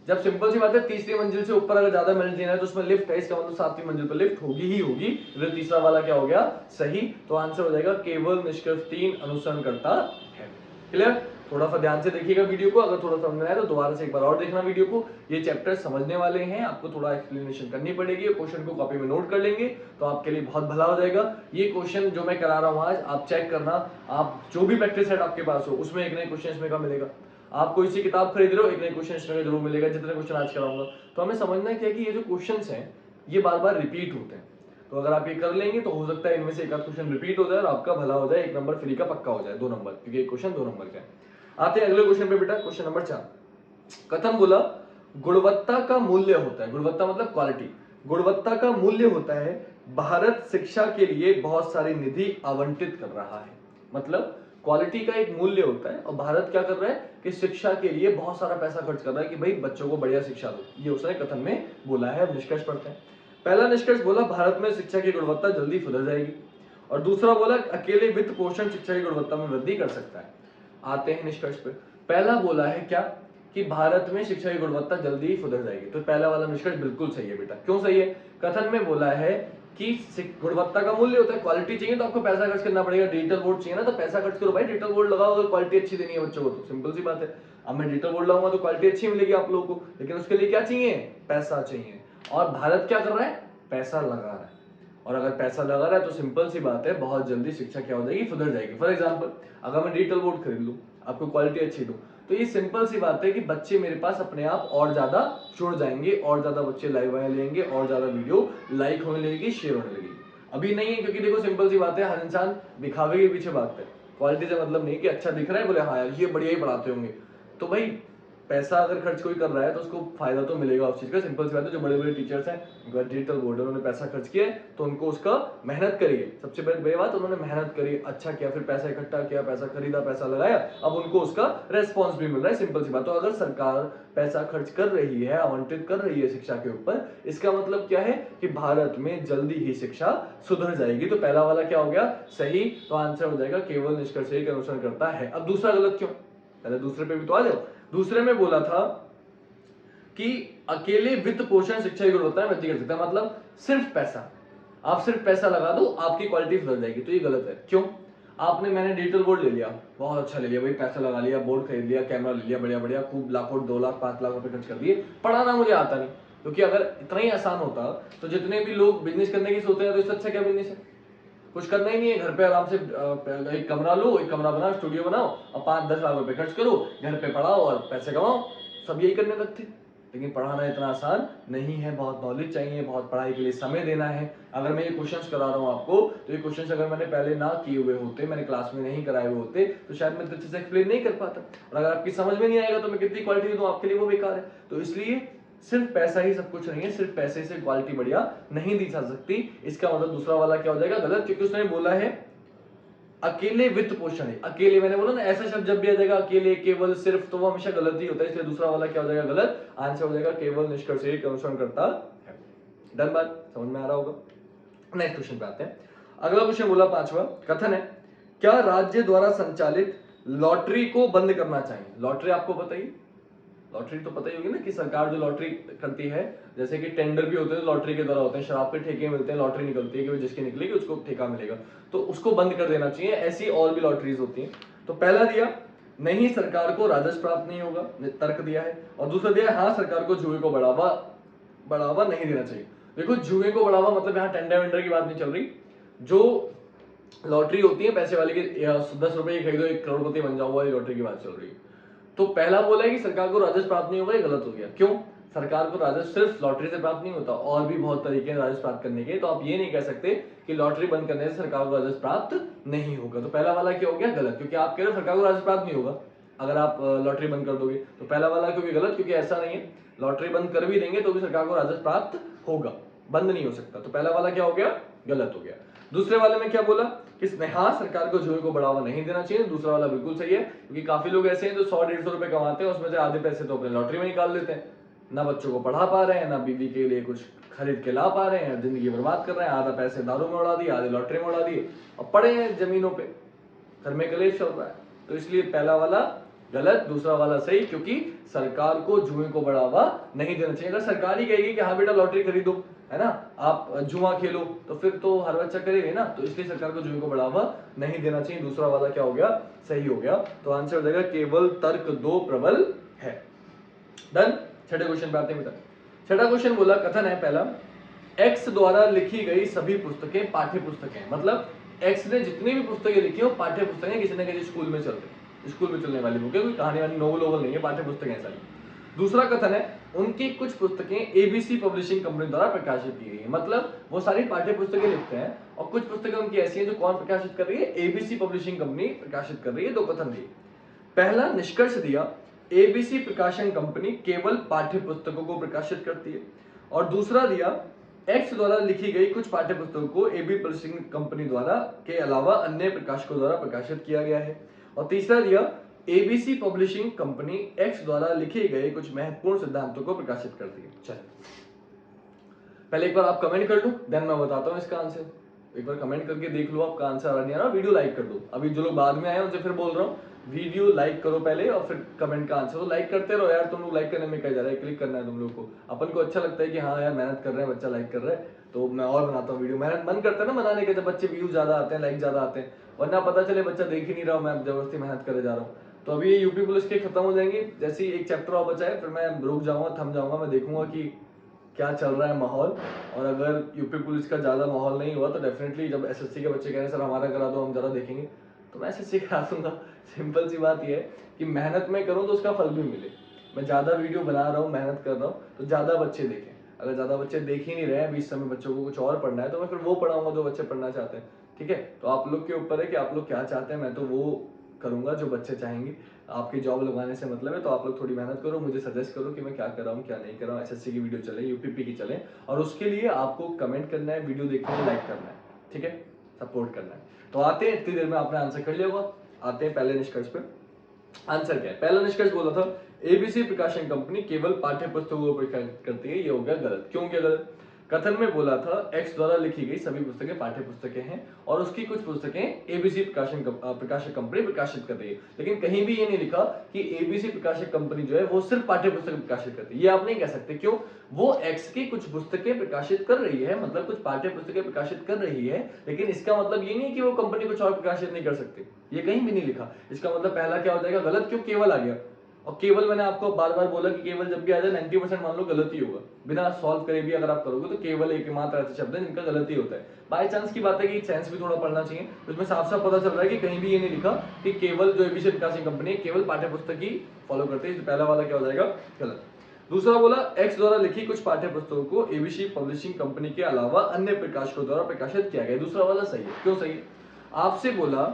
जब सिंपल सी बात है, तीसरी मंजिल से ऊपर अगर ज्यादा मंजिल है तो उसमें लिफ्ट है, इसका मतलब 7वीं मंजिल पर लिफ्ट होगी ही होगी। फिर तीसरा वाला क्या हो गया, सही। तो आंसर हो जाएगा केवल निष्कर्ष 3 अनुसरण करता है। क्लियर? थोड़ा सा ध्यान से देखिएगा वीडियो को। अगर थोड़ा समझ में आया तो दोबारा से एक बार और देखना वीडियो को। ये चैप्टर समझने वाले हैं, आपको थोड़ा एक्सप्लेनेशन करनी पड़ेगी। क्वेश्चन को कॉपी में नोट कर लेंगे तो आपके लिए बहुत भला हो जाएगा। ये क्वेश्चन जो मैं करा रहा हूं आज, आप चेक करना, आप जो भी प्रैक्टिस सेट आपके पास हो उसमें एक नए क्वेश्चन इसमें का मिलेगा। आप कोई सी किताब खरीद रहे हो, एक नए क्वेश्चन इसमें जरूर मिलेगा, जितने क्वेश्चन आज कराऊंगा। तो हमें समझना है क्या कि ये जो क्वेश्चन हैं ये बार बार रिपीट होते हैं। तो अगर आप ये कर लेंगे तो हो सकता है इनमें से एक आध क्वेश्चन रिपीट हो जाए और आपका भला हो जाए, 1 नंबर फ्री का पक्का हो जाए, 2 नंबर, क्योंकि एक क्वेश्चन 2 नंबर का है। आते हैं अगले क्वेश्चन पे बेटा, क्वेश्चन नंबर 4। कथन बोला गुणवत्ता का मूल्य होता है, गुणवत्ता मतलब क्वालिटी, गुणवत्ता का मूल्य होता है भारत शिक्षा के लिए बहुत सारी निधि आवंटित कर रहा है। मतलब क्वालिटी का एक मूल्य होता है और भारत क्या कर रहा है कि शिक्षा के लिए बहुत सारा पैसा खर्च कर रहा है कि भाई बच्चों को बढ़िया शिक्षा दो। ये उसने कथन में बोला है। अब निष्कर्ष पढ़ते हैं। पहला निष्कर्ष बोला भारत में शिक्षा की गुणवत्ता जल्दी सुधर जाएगी, और दूसरा बोला अकेले वित्त पोषण शिक्षा की गुणवत्ता में वृद्धि कर सकता है। आते हैं निष्कर्ष पे। पहला बोला है क्या कि भारत में शिक्षा की गुणवत्ता जल्दी ही सुधर जाएगी, तो पहला वाला निष्कर्ष बिल्कुल सही है बेटा। क्यों सही है? कथन में बोला है कि गुणवत्ता का मूल्य होता है, क्वालिटी चाहिए तो आपको पैसा खर्च करना पड़ेगा। डिजिटल बोर्ड चाहिए ना तो पैसा खर्च करो भाई, डिजिटल बोर्ड लगाओ अगर क्वालिटी अच्छी देनी है बच्चों को तो, सिंपल सी बात है। अब मैं डिजिटल बोर्ड लाऊंगा तो क्वालिटी अच्छी मिलेगी आप लोगों को, लेकिन उसके लिए क्या चाहिए, पैसा चाहिए। और भारत क्या कर रहा है, पैसा लगा रहा है। और अगर पैसा लगा रहा है तो सिंपल सी बात है, बहुत जल्दी शिक्षा क्या हो जाएगी, सुधर जाएगी। फॉर एग्जाम्पल अगर मैं डिजिटल बोर्ड खरीद लूं, आपको क्वालिटी अच्छी दूं, तो ये सिंपल सी बात है कि बच्चे मेरे पास अपने आप और ज्यादा जुड़ जाएंगे, और ज्यादा बच्चे लाइव आए लेंगे, और ज्यादा वीडियो लाइक होने लगेगी, शेयर होने लगेगी। अभी नहीं है, क्योंकि देखो सिंपल सी बात है, हर इंसान दिखावे के पीछे भागता है। क्वालिटी से मतलब नहीं कि अच्छा दिख रहा है बोले हाँ यार ये बढ़िया ही पढ़ाते होंगे, तो भाई पैसा अगर खर्च कोई कर रहा है तो उसको फायदा तो मिलेगा उस चीज का। सिंपल सी बात है, जो बड़े बड़े टीचर्स हैं, डिजिटल बोर्ड उन्होंने पैसा खर्च किया है तो उनको उसका मेहनत करिए, सबसे बड़ी बात उन्होंने मेहनत करी, अच्छा किया, फिर पैसा इकट्ठा किया, पैसा खरीदा, पैसा लगाया, अब उनको उसका रेस्पॉन्स भी मिल रहा है, सिंपल सी बात। तो अगर सरकार पैसा खर्च कर रही है, आवंटित कर रही है शिक्षा के ऊपर, इसका मतलब क्या है कि भारत में जल्दी ही शिक्षा सुधर जाएगी। तो पहला वाला क्या हो गया, सही, तो आंसर हो जाएगा केवल निष्कर्ष एक अनुसरण करता है। अब दूसरा गलत क्यों, पहले दूसरे पे भी तो आ जाओ। दूसरे में बोला था कि अकेले वित्त पोषण शिक्षा की गुणवत्ता में वृद्धि कर सकता है, मतलब सिर्फ पैसा, आप सिर्फ पैसा लगा दो आपकी क्वालिटी सुधर जाएगी, तो ये गलत है। क्यों, मैंने डिजिटल बोर्ड ले लिया, बहुत अच्छा ले लिया भाई, पैसा लगा लिया, बोर्ड खरीद लिया, कैमरा ले लिया, बढ़िया बढ़िया, खूब लाखों 2 लाख 5 लाख रुपए खर्च कर दिए, पढ़ाना मुझे आता नहीं। क्योंकि अगर इतना ही आसान होता तो जितने भी लोग बिजनेस करने की सोचते हैं तो इससे अच्छा क्या बिजनेस है, कुछ करना ही नहीं है, घर पे आराम से एक कमरा लो, एक कमरा बनाओ, स्टूडियो बनाओ और 5-10 लाख रुपए खर्च करो, घर पे पढ़ाओ और पैसे कमाओ, सब यही करने लगते। लेकिन पढ़ाना इतना आसान नहीं है, बहुत नॉलेज चाहिए, बहुत पढ़ाई के लिए समय देना है। अगर मैं ये क्वेश्चंस करा रहा हूँ आपको, तो ये क्वेश्चंस अगर मैंने पहले ना किए हुए होते, मैंने क्लास में नहीं कराए हुए होते, तो शायद मैं अच्छे से एक्सप्लेन नहीं कर पाता, और अगर आपकी समझ में नहीं आएगा तो मैं कितनी क्वालिटी दूं आपके लिए, वो बेकार है। तो इसलिए सिर्फ पैसा ही सब कुछ नहीं है, सिर्फ पैसे से क्वालिटी बढ़िया नहीं दी जा सकती। इसका मतलब दूसरा वाला क्या हो जाएगा, गलत, क्योंकि उसने बोला है अकेले वित्त पोषण है। अकेले मैंने बोला ना, ऐसा शब्द जब भी आ जाएगा अकेले, केवल, सिर्फ, तो वो हमेशा गलत ही होता है, इसलिए दूसरा वाला क्या हो जाएगा, गलत। आंसर हो जाएगा केवल निष्कर्ष एक अनुसरण करता है। डन बात, समझ में आ रहा होगा। नेक्स्ट क्वेश्चन पे आते हैं। अगला क्वेश्चन बोला 5वां, कथन है, क्या राज्य द्वारा संचालित लॉटरी को बंद करना चाहिए। लॉटरी आपको पता ही, लॉटरी तो पता ही होगी ना कि सरकार जो लॉटरी करती है, जैसे कि टेंडर भी होते हैं लॉटरी के द्वारा होते हैं, शराब के ठेके मिलते हैं, लॉटरी निकलती है कि जिसकी निकलेगी उसको ठेका मिलेगा, तो उसको बंद कर देना चाहिए। ऐसी और भी लॉटरीज होती हैं। तो पहला दिया नहीं, सरकार को राजस्व प्राप्त नहीं होगा, तर्क दिया है। और दूसरा दिया हाँ, सरकार को जुए को बढ़ावा नहीं देना चाहिए। देखो जुए को बढ़ावा मतलब यहाँ टेंडर वेंडर की बात नहीं चल रही, जो लॉटरी होती है पैसे वाले की, 10 रुपए की खरीदो 1 करोड़पति बन जाओ, वाली लॉटरी की बात चल रही है। तो पहला बोला है कि सरकार को राजस्व प्राप्त नहीं होगा, ये गलत हो गया। क्यों, सरकार को राजस्व सिर्फ लॉटरी से प्राप्त नहीं होता, और भी बहुत तरीके हैं राजस्व प्राप्त करने के। तो आप ये नहीं कह सकते कि लॉटरी बंद करने से सरकार को राजस्व प्राप्त नहीं होगा। तो पहला वाला क्या हो गया, गलत, क्योंकि आप कह रहे हो सरकार को राजस्व प्राप्त नहीं होगा अगर आप लॉटरी बंद कर दोगे। तो पहला वाला क्योंकि गलत, क्योंकि ऐसा नहीं है, लॉटरी बंद कर भी देंगे तो भी सरकार को राजस्व प्राप्त होगा, बंद नहीं हो सकता। तो पहला वाला क्या हो गया, गलत हो गया। दूसरे वाले में क्या बोला कि हाँ, सरकार को जुए को बढ़ावा नहीं देना चाहिए। दूसरा वाला बिल्कुल सही है, क्योंकि काफी लोग ऐसे हैं जो 100-150 रुपए कमाते हैं, उसमें से आधे पैसे तो अपने लॉटरी में निकाल लेते हैं, ना बच्चों को पढ़ा पा रहे हैं, ना बीवी के लिए कुछ खरीद के ला पा रहे हैं, जिंदगी बर्बाद कर रहे हैं, आधा पैसे दारू में उड़ा दिए, आधे लॉटरी में उड़ा दिए, और पड़े हैं जमीनों पे, घर में कलेश चल रहा है। तो इसलिए पहला वाला गलत, दूसरा वाला सही, क्योंकि सरकार को जुए को बढ़ावा नहीं देना चाहिए। अगर सरकार ही कहेगी कि हाँ बेटा लॉटरी खरीदो, है ना, आप जुआ खेलो, तो फिर तो हर बच्चा करेगा ना। तो इसलिए सरकार को जुए को बढ़ावा नहीं देना चाहिए। दूसरा वाला क्या हो गया, सही हो गया। तो आंसर हो जाएगा केवल तर्क 2 प्रबल है। डन। छठे क्वेश्चन पे आते हैं बेटा। छठा क्वेश्चन बोला, कथन है पहला, एक्स द्वारा लिखी गई सभी पुस्तकें पाठ्य पुस्तकें, मतलब एक्स ने जितनी भी पुस्तकें लिखी हो पाठ्य पुस्तकें, किसी न किसी स्कूल में चल रही, स्कूल में चलने वाली बुक है, कोई कहानी वाली नोवेल वोवेल नहीं है, पाठ्य पुस्तकें सारी। दूसरा कथन है, उनकी कुछ पुस्तकें एबीसी पब्लिशिंग कंपनी द्वारा प्रकाशित की गई है, मतलब वो सारी पाठ्य पुस्तकें लिखते हैं और कुछ पुस्तकें उनकी ऐसी हैं जो कौन प्रकाशित कर रही है, एबीसी पब्लिशिंग कंपनी प्रकाशित कर रही है। 2 कथन दिए। पहला निष्कर्ष दिया, एबीसी प्रकाशन कंपनी केवल पाठ्य पुस्तकों को प्रकाशित करती है। और दूसरा दिया, एक्स द्वारा लिखी गई कुछ पाठ्य पुस्तकों को एबी पब्लिशिंग कंपनी द्वारा के अलावा अन्य प्रकाशकों द्वारा प्रकाशित किया गया है। और तीसरा दिया, एबीसी पब्लिशिंग कंपनी एक्स द्वारा लिखे गए कुछ महत्वपूर्ण सिद्धांतों को प्रकाशित करती है। चलिए पहले एक बार आप कमेंट कर लो, देन मैं बताता हूं इसका आंसर। एक बार कमेंट करके देख लो आपका आंसर आ रहा नहीं आ रहा, वीडियो लाइक कर दो। अभी जो लोग बाद में आए उनसे फिर बोल रहा हूँ, वीडियो लाइक करो पहले और फिर कमेंट का आंसर। तो लाइक करते रहो यार, तुम लोग लाइक करने में क्या जा रहा है, क्लिक करना है तुम लोग को। अपन को अच्छा लगता है कि हाँ यार मेहनत कर रहे हैं, बच्चा लाइक कर रहा है, तो मैं और बनाता हूँ वीडियो। मेहनत मन करता है ना बनाने के, जब बच्चे व्यूज ज्यादा आते हैं, लाइक ज्यादा आते हैं, वरना पता चले बच्चा देख ही नहीं रहा, मैं जबरदस्ती मेहनत करे जा रहा हूँ। तो अभी ये यूपी पुलिस के खत्म हो जाएंगे, जैसे ही एक चैप्टर और बचा है फिर मैं रुक जाऊंगा, थम जाऊंगा, मैं देखूंगा कि क्या चल रहा है माहौल। और अगर यूपी पुलिस का ज्यादा माहौल नहीं हुआ तो डेफिनेटली जब एसएससी के बच्चे कह रहे हैं सर हमारा करा दो, हम जरा देखेंगे, तो मैं एसएससी करा दूंगा। सिंपल सी बात यह है कि मेहनत में करूँ तो उसका फल भी मिले। मैं ज्यादा वीडियो बना रहा हूँ, मेहनत कर रहा हूँ, तो ज्यादा बच्चे देखें। अगर ज्यादा बच्चे देख ही नहीं रहे हैं, अभी इस समय बच्चों को कुछ और पढ़ना है, तो मैं फिर वो पढ़ाऊंगा जो बच्चे पढ़ना चाहते हैं। ठीक है, तो आप लोग के ऊपर है कि आप लोग क्या चाहते हैं, मैं तो वो करूंगा जो बच्चे चाहेंगे। आपकी जॉब लगाने से मतलब है, तो आप लोग थोड़ी मेहनत करो, मुझे सजेस्ट करो कि मैं क्या कर रहा हूँ क्या नहीं कर रहा हूँ। एसएससी की वीडियो चले, यूपीपी की चले, और उसके लिए आपको कमेंट करना है, वीडियो देखना है, लाइक करना है, ठीक है, सपोर्ट करना है। तो आते हैं, इतनी देर में आपने आंसर कर लिया होगा। आते हैं पहले निष्कर्ष पे। आंसर क्या है? पहला निष्कर्ष बोला था एबीसी प्रकाशन कंपनी केवल पाठ्य पुस्तकों को प्रकाशित करती है, ये हो गया गलत। क्यों क्या गलत? कथन में बोला था एक्स द्वारा लिखी गई सभी पुस्तकें पाठ्य पुस्तकें हैं और उसकी कुछ पुस्तकें एबीसी प्रकाशक कंपनी प्रकाशित कर रही है, लेकिन कहीं भी ये नहीं लिखा कि एबीसी प्रकाशक कंपनी जो है वो सिर्फ पाठ्य पुस्तक प्रकाशित करती है। ये आप नहीं कह सकते। क्यों? वो एक्स की कुछ पुस्तकें प्रकाशित कर रही है, मतलब कुछ पाठ्य पुस्तकें प्रकाशित कर रही है, लेकिन इसका मतलब ये नहीं कि वो कंपनी कुछ और प्रकाशित नहीं कर सकती। ये कहीं भी नहीं लिखा। इसका मतलब पहला क्या हो जाएगा? गलत। क्यों? केवल आ गया। और केवल मैंने आपको बार बार बोला कि केवल जब भी आ जाए 90% मान लो गलत ही होगा, बिना सॉल्व करे भी अगर आप करोगे तो केवल एकमात्र ऐसे शब्द है जिनका गलत ही होता है। बाय चांस की बात है कि सेंस भी थोड़ा पढ़ना चाहिए, उसमें साफ साफ पता चल रहा है कि कहीं भी ये नहीं लिखा कि केवल जो एबीसी प्रकाशन कंपनी है केवल पाठ्य पुस्तक ही फॉलो करते हैं। पहला वाला क्या हो जाएगा? गलत। दूसरा बोला एक्स द्वारा लिखी कुछ पाठ्य पुस्तकों को एबीसी पब्लिशिंग कंपनी के अलावा अन्य प्रकाशकों द्वारा प्रकाशित किया गया। दूसरा वाला सही है। क्यों सही है? आपसे बोला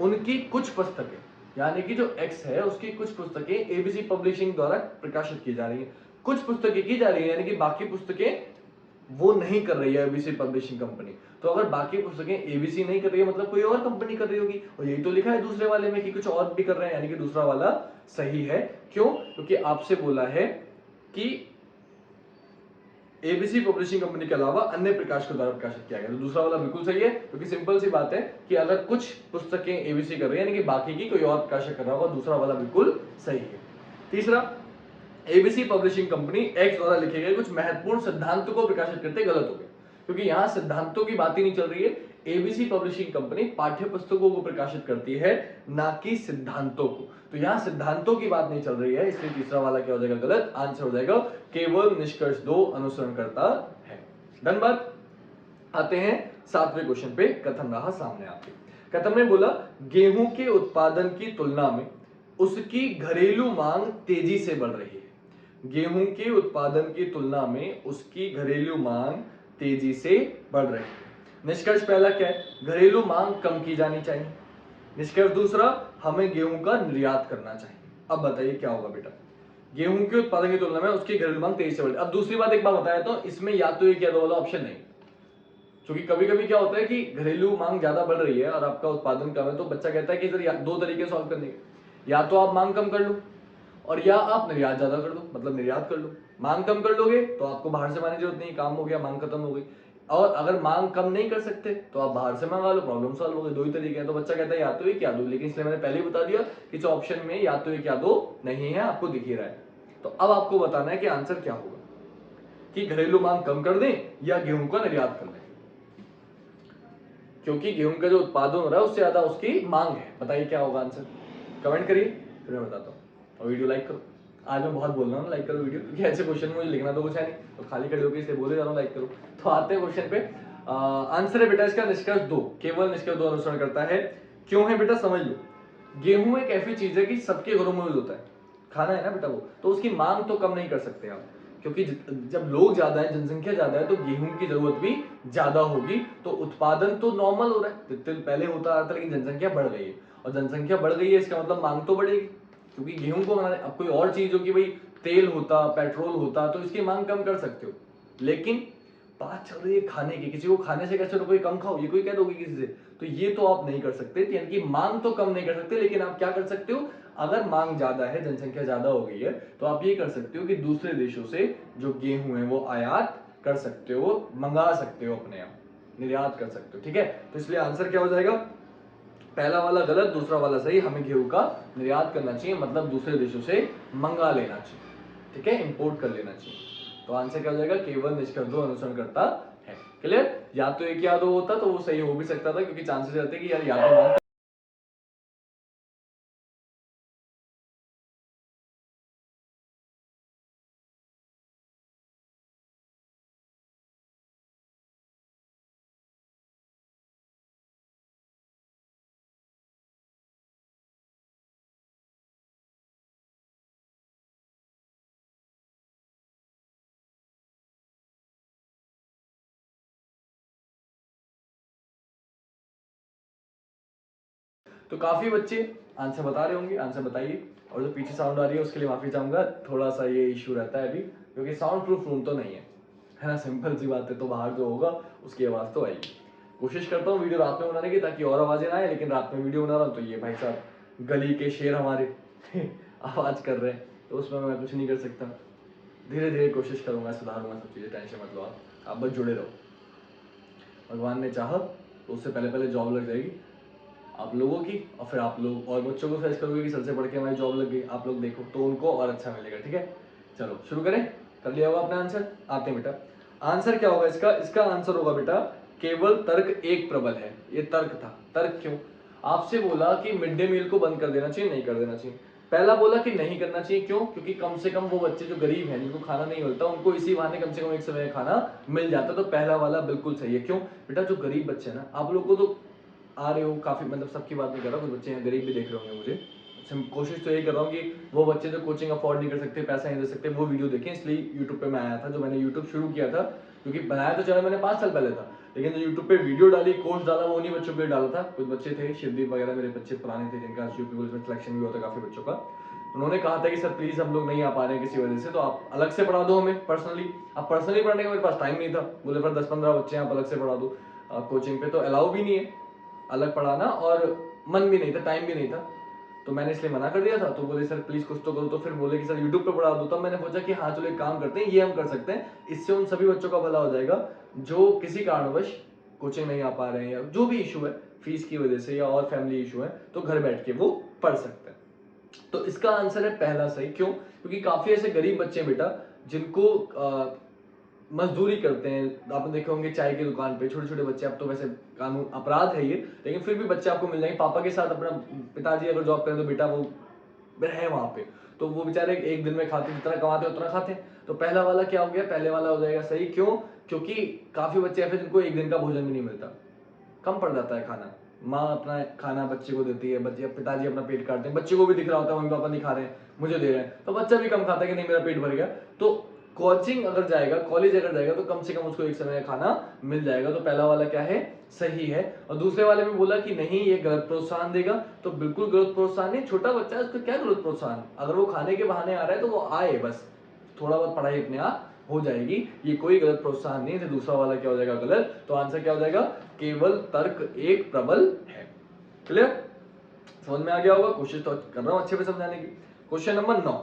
उनकी कुछ पुस्तकें, यानी कि जो एक्स है उसकी कुछ पुस्तकें एबीसी पब्लिशिंग द्वारा प्रकाशित की जा रही हैं। कुछ पुस्तकें की जा रही है, यानी कि बाकी पुस्तकें वो नहीं कर रही है एबीसी पब्लिशिंग कंपनी। तो अगर बाकी पुस्तकें एबीसी नहीं कर रही है मतलब कोई और कंपनी कर रही होगी, और यही तो लिखा है दूसरे वाले में कि कुछ और भी कर रहे हैं, यानी कि दूसरा वाला सही है। क्यों? क्योंकि आपसे बोला है कि एबीसी पब्लिशिंग कंपनी के अलावा अन्य प्रकाशकों द्वारा प्रकाशित किया गया। तो दूसरा वाला बिल्कुल सही है, क्योंकि सिंपल सी बात है कि अगर कुछ पुस्तकें एबीसी कर रही है यानी कि बाकी की कोई और प्रकाशक कर रहा होगा, दूसरा वाला बिल्कुल सही है। तीसरा, एबीसी पब्लिशिंग कंपनी एक्स द्वारा लिखे गए कुछ महत्वपूर्ण सिद्धांतों को प्रकाशित करते गलत हो गए, क्योंकि यहां सिद्धांतों की बात ही नहीं चल रही है। एबीसी पब्लिशिंग कंपनी पाठ्य पुस्तकों को प्रकाशित करती है, ना कि सिद्धांतों को। तो यहां सिद्धांतों की बात नहीं चल रही है, इसलिए तीसरा वाला क्या हो जाएगा? गलत। आंसर हो जाएगा केवल निष्कर्ष 2 अनुसरण करता है। धन्यवाद। आते हैं 7वें क्वेश्चन पे। कथन रहा सामने आपके। कथन में बोला गेहूं के उत्पादन की तुलना में उसकी घरेलू मांग तेजी से बढ़ रही है। गेहूं के उत्पादन की तुलना में उसकी घरेलू मांग तेजी से बढ़ रही है। निष्कर्ष पहला क्या है? घरेलू मांग कम की जानी चाहिए। निष्कर्ष दूसरा, हमें गेहूं का निर्यात करना चाहिए। अब बताइए क्या होगा बेटा? गेहूं के उत्पादन की तुलना में उसकी घरेलू मांग तेजी से बढ़ रही है। अब दूसरी बात एक बार बताया तो इसमें या तो एक या दो वाला ऑप्शन नहीं, क्योंकि कभी कभी क्या होता है कि घरेलू मांग ज्यादा बढ़ रही है और आपका उत्पादन कम है, तो बच्चा कहता है कि सर दो तरीके सॉल्व करने के, या तो आप मांग कम कर लो और या आप निर्यात ज्यादा कर लो, मतलब निर्यात कर लो। मांग कम कर लोगे तो आपको बाहर से मांगने की जरूरत नहीं, काम हो गया, मांग खत्म हो गई। और अगर मांग कम नहीं कर सकते तो आप बाहर से मंगा लो, प्रॉब्लम सॉल्व हो गई। दो ही तरीके हैं। तो बच्चा कहता है या तो एक या दो, लेकिन इसलिए मैंने पहले ही बता दिया कि इस ऑप्शन में या तो एक या दो नहीं है, आपको दिख ही रहा है। तो अब आपको बताना है कि आंसर क्या होगा, कि घरेलू मांग कम कर दें या गेहूं का निर्यात कर दें, क्योंकि गेहूं का जो उत्पादन हो रहा है उससे ज्यादा उसकी मांग है। बताइए क्या होगा आंसर? कमेंट करिए, फिर मैं बताता हूँ। और वीडियो लाइक करो। आज मैं बहुत बोल रहा हूँ, लाइक करो वीडियो, क्योंकि ऐसे क्वेश्चन मुझे लिखना तो कुछ है नहीं, तो खाली खड़े होकर इसलिए बोले जा रहा हूँ लाइक करो। तो आते हैं क्वेश्चन पे। आंसर है बेटा इसका निष्कर्ष 2, केवल निष्कर्ष 2 अनुसरण करता है। क्यों है बेटा? समझ लो। गेहूं एक ऐसी चीज है कि सबके घरों में यूज होता है, खाना है ना बेटा वो, तो उसकी मांग तो कम नहीं कर सकते आप, क्योंकि जब लोग ज्यादा है, जनसंख्या ज्यादा है, तो गेहूं की जरूरत भी ज्यादा होगी। तो उत्पादन तो नॉर्मल हो रहा है, जितने पहले होता आ रहा था, लेकिन जनसंख्या बढ़ गई है, और जनसंख्या बढ़ गई है इसका मतलब मांग तो बढ़ेगी, क्योंकि गेहूं को बनाने अब कोई और चीज हो कि भाई तेल होता, पेट्रोल होता, तो इसकी मांग कम कर सकते हो। लेकिन बात चल रही है खाने की, किसी को खाने से कैसे कोई कम खाओ, ये कोई कह दोगे किसी से, तो ये तो आप नहीं कर सकते। यानी कि मांग तो कम नहीं कर सकते, लेकिन आप क्या कर सकते हो? अगर मांग ज्यादा है, जनसंख्या ज्यादा हो गई है, तो आप ये कर सकते हो कि दूसरे देशों से जो गेहूं है वो आयात कर सकते हो, मंगा सकते हो, अपने आप निर्यात कर सकते हो। ठीक है, तो इसलिए आंसर क्या हो जाएगा? पहला वाला गलत, दूसरा वाला सही। हमें गेहूं का निर्यात करना चाहिए, मतलब दूसरे देशों से मंगा लेना चाहिए, ठीक है, इंपोर्ट कर लेना चाहिए। तो आंसर क्या हो जाएगा, केवल निष्कर्ष दो अनुसरण करता है। क्लियर? या तो एक या दो होता तो वो सही हो भी सकता था, क्योंकि चांसेस रहते कि यार या तो मांग। तो काफी बच्चे आंसर बता रहे होंगे, आंसर बताइए। और जो पीछे साउंड आ रही है उसके लिए माफी चाहूंगा, थोड़ा सा ये इश्यू रहता है अभी, क्योंकि साउंड प्रूफ रूम तो नहीं है ना, सिंपल सी बात है। तो बाहर जो होगा उसकी आवाज तो आएगी। कोशिश करता हूँ वीडियो रात में बनाने की, ताकि और आवाजें ना आए, लेकिन रात में वीडियो बना रहा हूँ तो ये भाई साहब गली के शेर हमारे आवाज कर रहे हैं, तो उसमें मैं कुछ नहीं कर सकता। धीरे धीरे कोशिश करूंगा, सुधारूंगा सब चीजें, टेंशन मत लो आप बस जुड़े रहो। भगवान ने चाहा तो उससे पहले पहले जॉब लग जाएगी आप लोगों की, और फिर आप लोग और बच्चों को सजेस्ट करोगे कि सर से पढ़ के हमारी जॉब लग गई, आप लोग देखो तो उनको और अच्छा मिलेगा, ठीक है। चलो शुरू करें, कर लिया होगा अपना आंसर। आते हैं बेटा, आंसर क्या होगा इसका, इसका आंसर होगा बेटा केवल तर्क एक प्रबल है। ये तर्क था। तर्क क्यों? आपसे बोला कि मिड डे मील को बंद कर देना चाहिए, नहीं कर देना चाहिए। पहला बोला कि नहीं करना चाहिए, क्यों? क्योंकि कम से कम वो बच्चे जो गरीब हैं, जिनको खाना नहीं मिलता, उनको इसी बहाने कम से कम एक समय खाना मिल जाता। तो पहला वाला बिल्कुल सही है। क्यों बेटा? जो गरीब बच्चे हैं ना, आप लोगों को तो आ रहे हो काफी, मतलब सबकी बात नहीं कर रहा, कुछ बच्चे हैं गरीब भी देख रहे होंगे मुझे। कोशिश तो यही कर रहा हूँ कि वो बच्चे जो कोचिंग अफोर्ड नहीं कर सकते, पैसा नहीं दे सकते, वो वीडियो देखें। इसलिए यूट्यूब पे मैं आया था, जो मैंने यूट्यूब शुरू किया था, क्योंकि बनाया तो चैनल मैंने 5 साल पहले था, लेकिन जो यूट्यूब पे वीडियो डाली, कोर्स डाला, वो उन्हीं बच्चों के लिए डाला था। कुछ बच्चे थे, शिवदीप वगैरह मेरे बच्चे पुराने थे, जिनका यूपी पुलिस में सिलेक्शन भी हुआ था काफी बच्चों का। उन्होंने कहा था कि सर प्लीज हम लोग नहीं आ पा रहे हैं किसी वजह से, तो आप अलग से पढ़ा दो हमें पर्सनली। अब पर्सनली पढ़ने का मेरे पास टाइम नहीं था, बोले फिर 10-15 बच्चे आप अलग से पढ़ा दो कोचिंग पे, तो अलाउ भी नहीं है अलग पढ़ाना, और मन भी नहीं था, टाइम भी नहीं था, तो मैंने इसलिए मना कर दिया था। तो बोले सर प्लीज कुछ तो करो, तो फिर बोले कि सर यूट्यूब पे पढ़ा दो। तब मैंने सोचा कि हाँ चलो एक काम करते हैं, ये हम कर सकते हैं, इससे उन सभी बच्चों का भला हो जाएगा जो किसी कारणवश कोचिंग नहीं आ पा रहे हैं, या जो भी इशू है फीस की वजह से या और फैमिली इशू है, तो घर बैठ के वो पढ़ सकते हैं। तो इसका आंसर है पहला सही। क्यों? क्योंकि काफी ऐसे गरीब बच्चे हैं बेटा, जिनको मजदूरी करते हैं। आपने देखे होंगे चाय की दुकान पे छोटे छोटे बच्चे, अब तो वैसे कानून अपराध है ये, लेकिन फिर भी बच्चे आपको मिल जाएंगे पापा के साथ। अपना पिताजी अगर जॉब करें तो बेटा वो है वहां पे, तो वो बेचारे एक दिन में खाते, जितना कमाते उतना खाते हैं। तो पहला वाला क्या हो गया, पहले वाला हो जाएगा सही। क्यों? क्योंकि काफी बच्चे ऐसे जिनको एक दिन का भोजन भी नहीं मिलता, कम पड़ जाता है खाना। माँ अपना खाना बच्चे को देती है, बच्चे पिताजी अपना पेट काटते हैं, बच्चे को भी दिख रहा होता है मम्मी पापा नहीं खा रहे हैं, मुझे दे रहे हैं, तो बच्चा भी कम खाता है कि नहीं मेरा पेट भर गया। तो कोचिंग अगर जाएगा, कॉलेज अगर जाएगा, तो कम से कम उसको एक समय का खाना मिल जाएगा। तो पहला वाला क्या है, सही है। और दूसरे वाले में बोला कि नहीं ये गलत प्रोत्साहन देगा, तो बिल्कुल गलत प्रोत्साहन नहीं, छोटा बच्चा है उसको क्या गलत प्रोत्साहन, अगर वो खाने के बहाने आ रहा है तो वो आए, बस थोड़ा बहुत पढ़ाई अपने आप हो जाएगी, ये कोई गलत प्रोत्साहन नहीं है। तो दूसरा वाला क्या हो जाएगा, गलत। तो आंसर क्या हो जाएगा, केवल तर्क एक प्रबल है। क्लियर? समझ में आ गया होगा, कोशिश तो कर रहा हूं अच्छे से समझाने की। क्वेश्चन नंबर 9,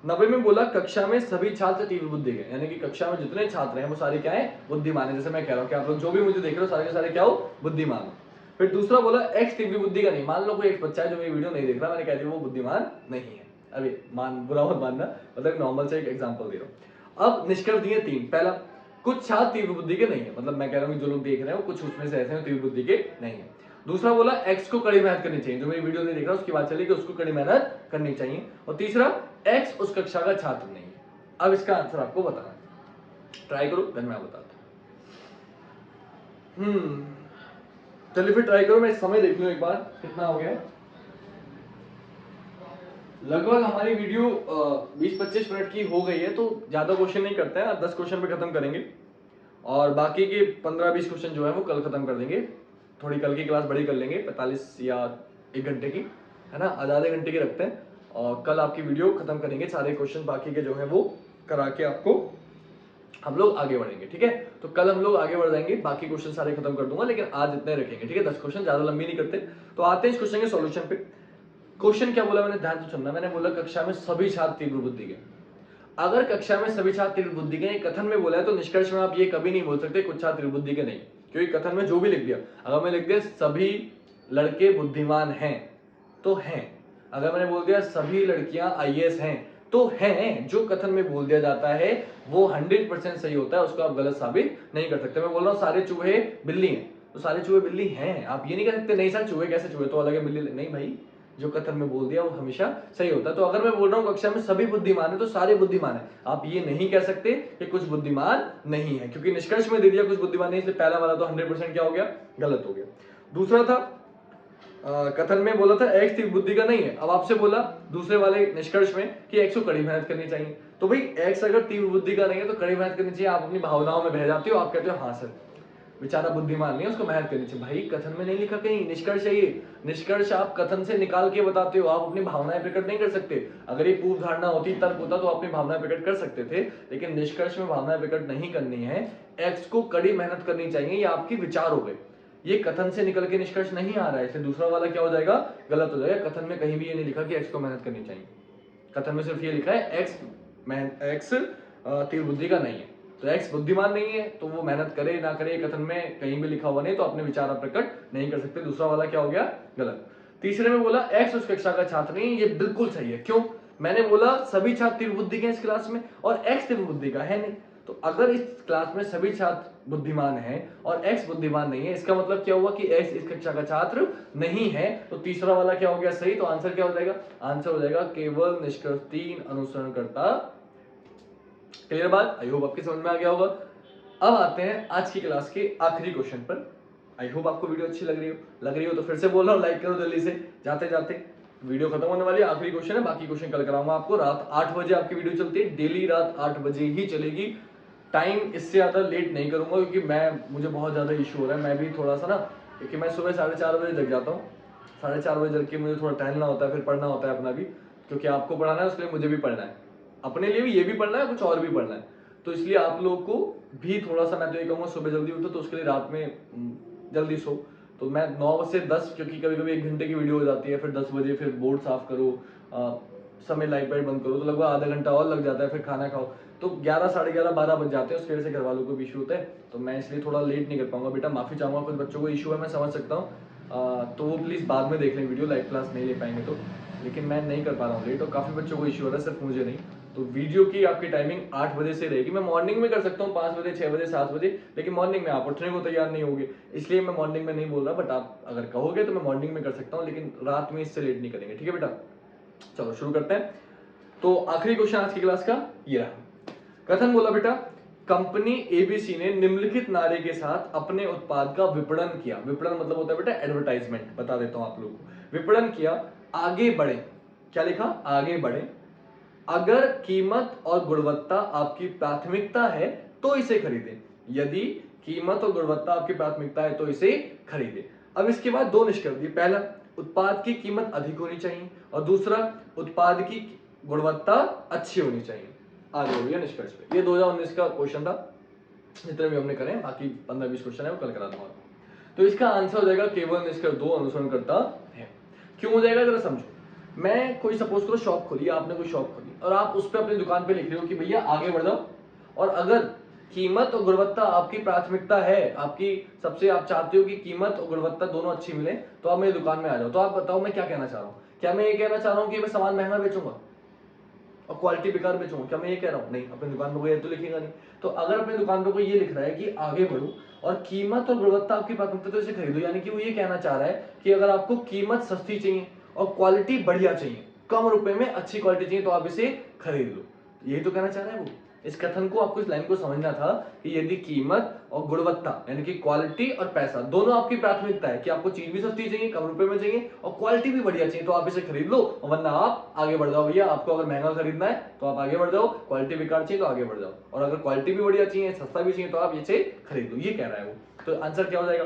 90 में बोला कक्षा में सभी छात्र तीव्र बुद्धि के, यानी कि कक्षा में जितने छात्र हैं वो सारे क्या है, बुद्धिमान है। जैसे मैं कह रहा हूं कि आप लोग जो भी मुझे देख रहे हो सारे के सारे क्या हो, बुद्धिमान हो। फिर दूसरा बोला एक्स तीव्र बुद्धि का नहीं। मान लो कोई एक बच्चा है जो मेरी वीडियो नहीं देख रहा, मैंने कह दिया वो बुद्धिमान नहीं है। अभी मान बुरा मत मानना, मतलब नॉर्मल से एक एग्जांपल दे रहा हूं। अब निष्कर्ष दिए 3। पहला, कुछ छात्र तीव्र बुद्धि के नहीं है, मतलब मैं कह रहा हूं जो लोग देख रहे हो कुछ उसमें से ऐसे हैं तीव्र बुद्धि के नहीं है। दूसरा बोला एक्स को कड़ी मेहनत करनी चाहिए, जो मेरी वीडियो नहीं देख रहा उसकी बात चली कि उसको कड़ी मेहनत करनी चाहिए। और तीसरा, एक्स उस कक्षा का छात्र नहीं है। अब इसका आंसर आपको बताना है, ट्राई करो देन मैं बताता हूं। चलिए फिर ट्राई करो, मैं समय देख लूं एक बार कितना हो गया। लगभग हमारी वीडियो 20-25 मिनट की हो गई है, तो ज्यादा क्वेश्चन नहीं करते हैं, 10 क्वेश्चन पे खत्म करेंगे, और बाकी के 15-20 क्वेश्चन जो है वो कल खत्म कर देंगे। थोड़ी कल की क्लास बड़ी कर लेंगे, 45 या 1 घंटे की, है ना, आधे घंटे की रखते हैं, और कल आपकी वीडियो खत्म करेंगे, सारे क्वेश्चन बाकी के जो है वो करा के आपको हम लोग आगे बढ़ेंगे, ठीक है। तो कल हम लोग आगे बढ़ जाएंगे, बाकी क्वेश्चन सारे खत्म कर दूंगा, लेकिन आज इतने रखेंगे, ठीक है। 10 क्वेश्चन, ज्यादा लंबी नहीं करते। तो आते हैं इस क्वेश्चन के सॉल्यूशन पे। क्वेश्चन क्या बोला मैंने, ध्यान से सुनना। मैंने बोला कक्षा में सभी छात्र तीव्र बुद्धि के। अगर कक्षा में सभी छात्र तीव्र बुद्धि के कथन में बोला है, तो निष्कर्ष में आप ये कभी नहीं बोल सकते कुछ छात्र तीव्र बुद्धि के नहीं, क्योंकि कथन में जो भी लिख दिया, अगर मैं लिख दिया सभी लड़के बुद्धिमान हैं तो हैं। अगर मैंने बोल दिया सभी लड़कियां आईएएस हैं तो हैं, जो कथन में बोल दिया जाता है वो 100% सही होता है, उसको आप गलत साबित नहीं कर सकते। मैं बोल रहा हूँ सारे चूहे बिल्ली हैं तो सारे चूहे बिल्ली हैं, आप ये नहीं कह सकते नहीं सर चूहे कैसे, चूहे तो अलग है बिल्ली नहीं भाई, जो कथन में बोल दिया वो हमेशा सही होता है। तो अगर मैं बोल रहा हूँ कक्षा में सभी बुद्धिमान है तो सारे बुद्धिमान है, आप ये नहीं कह सकते कि कुछ बुद्धिमान नहीं है, क्योंकि निष्कर्ष में दे दिया कुछ बुद्धिमान नहीं, इसलिए पहला वाला तो 100% क्या हो गया, गलत हो गया। दूसरा था कथन में बोला था एक्स तीव्र बुद्धि का नहीं है, अब आपसे बोला दूसरे वाले निष्कर्ष में कि एक्स को कड़ी मेहनत करनी चाहिए, तो भाई एक्स अगर तीव्र बुद्धि का नहीं है तो कड़ी मेहनत करनी चाहिए, आप अपनी भावनाओं में बह जाते हो, आप कहते हो हाँ सर बेचारा बुद्धिमान नहीं है उसको मेहनत करनी चाहिए। भाई कथन में नहीं लिखा कहीं, निष्कर्ष है ये, निष्कर्ष आप कथन से निकाल के बताते हो, आप अपनी भावनाएं प्रकट नहीं कर सकते। अगर ये पूर्व धारणा होती, तर्क होता तो अपनी भावनाएं प्रकट कर सकते थे, लेकिन निष्कर्ष में भावनाएं प्रकट नहीं करनी है, एक्स को कड़ी मेहनत करनी चाहिए, ये आपके विचार हो गए, ये कथन से निकल के निष्कर्ष नहीं आ रहा है, इसलिए दूसरा वाला क्या हो जाएगा, गलत हो जाएगा। कथन में कहीं भी ये नहीं लिखा कि एक्स को मेहनत करनी चाहिए, कथन में सिर्फ ये लिखा है एक्स तीव्र बुद्धि का नहीं है, तो एक्स बुद्धिमान नहीं है तो वो मेहनत करे ना करे, कथन में कहीं भी लिखा हुआ नहीं, तो अपने विचार प्रकट नहीं कर सकते, दूसरा वाला क्या हो गया, गलत। तीसरे में बोला एक्स उस कक्षा का छात्र नहीं, ये बिल्कुल सही है। क्यों, मैंने बोला सभी छात्र तीव्र बुद्धि के इस क्लास में और एक्स तीव्र बुद्धि का है नहीं, तो अगर इस क्लास में सभी छात्र बुद्धिमान हैं और एक्स बुद्धिमान नहीं है, इसका मतलब क्या हुआ कि एक्स इस कक्षा का छात्र नहीं है, तो तीसरा वाला क्या हो गया सही, तो आंसर क्या हो जाएगा, आंसर हो जाएगा केवल निष्कर्ष 3 अनुसरण करता। क्लियर बात, आई होप आपकी समझ में आ गया होगा। अब आते हैं आज की क्लास के आखिरी क्वेश्चन पर। आई होप आपको वीडियो अच्छी लग रही हो तो फिर से बोल रहा हूँ लाइक करो जल्दी से, जाते जाते वीडियो खत्म होने वाली है, आखिरी क्वेश्चन है, बाकी क्वेश्चन कल कराऊंगा आपको। रात 8 बजे आपकी वीडियो चलती है, डेली रात 8 बजे ही चलेगी, टाइम इससे ज्यादा लेट नहीं करूंगा क्योंकि मुझे बहुत ज्यादा इशू हो रहा है, मैं भी थोड़ा सा ना, क्योंकि मैं सुबह 4:30 बजे जग जाता हूँ, 4:30 बजे जग के मुझे थोड़ा टहलना होता है, फिर पढ़ना होता है अपना भी, क्योंकि आपको पढ़ाना है उसके लिए मुझे भी पढ़ना है, अपने लिए भी ये भी पढ़ना है, कुछ और भी पढ़ना है, तो इसलिए आप लोगों को भी थोड़ा सा मैं तो ये कहूँगा सुबह जल्दी उठो, तो उसके लिए रात में जल्दी सो, तो मैं 9 से 10, क्योंकि कभी कभी 1 घंटे की वीडियो हो जाती है, फिर 10 बजे फिर बोर्ड साफ करो, समय लाइट वाइट बंद करो, तो लगभग आधा घंटा और लग जाता है, फिर खाना खाओ, तो 11, साढ़े 11, 12 बज जाते हैं, उसकी वजह से घर वालों को भी इशू होता है, तो मैं इसलिए थोड़ा लेट नहीं कर पाऊंगा। बेटा माफी चाहूंगा, कुछ बच्चों को इशू है मैं समझ सकता हूँ, तो वो प्लीज़ बाद में देख लें वीडियो, लाइव क्लास नहीं ले पाएंगे तो, लेकिन मैं नहीं कर पा रहा हूँ लेट, और काफ़ी बच्चों को इशू हो रहा है, सिर्फ मुझे नहीं। तो वीडियो की आपकी टाइमिंग 8 बजे से रहेगी, मैं मॉर्निंग में कर सकता हूँ 5 बजे, 6 बजे, 7 बजे, लेकिन मॉर्निंग में आप उठने को तैयार नहीं होगे, इसलिए मैं मॉर्निंग में नहीं बोल रहा, बट आप अगर कहोगे तो मैं मॉर्निंग में कर सकता हूँ, लेकिन रात में इससे लेट नहीं करेंगे, ठीक है बेटा। चलो शुरू करते हैं। तो आखिरी क्वेश्चन आज की क्लास का ये रहा। कथन बोला बेटा, कंपनी एबीसी ने निम्नलिखित नारे के साथ अपने उत्पाद का विपणन किया। विपणन मतलब होता है बेटा एडवर्टाइजमेंट, बता देता हूं आप लोगों को। विपणन किया, आगे बढ़े, क्या लिखा, आगे बढ़े, अगर कीमत और गुणवत्ता आपकी प्राथमिकता है तो इसे खरीदें, यदि कीमत और गुणवत्ता आपकी प्राथमिकता है तो इसे खरीदें। अब इसके बाद 2 निष्कर्ष दिए, पहला उत्पाद की कीमत अधिक होनी चाहिए और दूसरा उत्पाद की गुणवत्ता अच्छी होनी चाहिए। आगे हो गया निष्कर्ष पे। ये 2019 का क्वेश्चन था, जितने भी हमने करे, बाकी 15-20 क्वेश्चन है वो कल करा दूंगा। तो इसका आंसर हो जाएगा केवल निष्कर्ष 2 अनुसरण करता है। क्यों हो जाएगा जरा समझो। मैं कोई सपोज करो शॉप खोली, आपने कोई शॉप खोली और आप उस पर अपनी दुकान पे लिख रहे हो कि भैया आगे बढ़ जाओ, और अगर कीमत और गुणवत्ता आपकी प्राथमिकता है, आपकी सबसे आप चाहते हो कि कीमत और गुणवत्ता दोनों अच्छी मिले, तो आप मेरी दुकान में आ जाओ। तो आप बताओ मैं क्या कहना चाह रहा हूँ, क्या मैं ये कहना चाह रहा हूँ कि मैं सामान महंगा बेचूंगा और क्वालिटी बेकार बेचूंगा, क्या मैं ये कह रहा हूँ, नहीं। अपनी दुकान पर कोई तो लिखेगा नहीं। तो अगर अपनी दुकान पर कोई ये लिख रहा है कि आगे बढ़ो और कीमत और गुणवत्ता आपकी प्राथमिकता, तो इसे खरीदो, यानी कि वो ये कहना चाह रहा है कि अगर आपको कीमत सस्ती चाहिए और क्वालिटी बढ़िया चाहिए, कम रुपए में अच्छी क्वालिटी चाहिए, तो आप इसे खरीद लो, यही तो कहना चाह रहा है वो। इस कथन को आपको, इस लाइन को समझना था कि यदि कीमत और गुणवत्ता यानी कि क्वालिटी और पैसा दोनों आपकी प्राथमिकता है, कि आपको चीज भी सस्ती चाहिए, कम रुपए में चाहिए और क्वालिटी भी बढ़िया चाहिए, तो आप इसे खरीद लो, वरना आप आगे बढ़ जाओ भैया। आपको अगर महंगा खरीदना है तो आप आगे बढ़ जाओ, क्वालिटी बेकार चाहिए तो आगे बढ़ जाओ, और अगर क्वालिटी भी बढ़िया चाहिए, सस्ता भी चाहिए, तो आप इसे खरीद लो, ये कह रहा है वो। तो आंसर क्या हो जाएगा,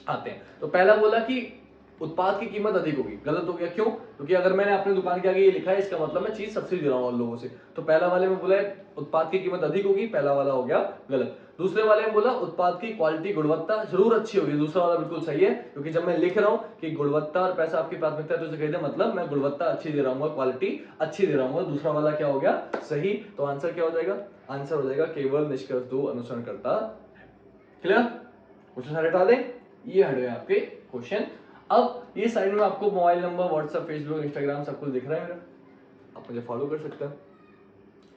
आते हैं। तो पहला बोला कि उत्पाद की कीमत अधिक होगी, गलत हो गया। क्यों, क्योंकि अगर मैंने अपनी दुकान के आगे ये लिखा है, इसका मतलब मैं चीज सब्सिडी दे रहा हूं लोगों से, तो पहला वाले में बोला है उत्पाद की कीमत अधिक होगी, पहला वाला हो गया गलत। दूसरे वाले में बोला उत्पाद की क्वालिटी गुणवत्ता जरूर अच्छी होगी, दूसरा वाला बिल्कुल सही है, क्योंकि जब मैं लिख रहा हूं कि गुणवत्ता और पैसा आपकी प्राथमिकता है तो इसे खरीदे, मतलब मैं गुणवत्ता अच्छी दे रहा हूँ, क्वालिटी अच्छी दे रहा हूँ, दूसरा वाला क्या हो गया सही। तो आंसर क्या हो जाएगा, आंसर हो जाएगा केवल निष्कर्ष 2 अनुसरण करता है। क्लियर, क्वेश्चन सारे हटा दें, ये हट गए आपके क्वेश्चन। अब ये साइड में आपको mobile number, WhatsApp, Facebook, Instagram सब कुछ दिख रहा है मेरा, आप मुझे फॉलो कर सकते हैं।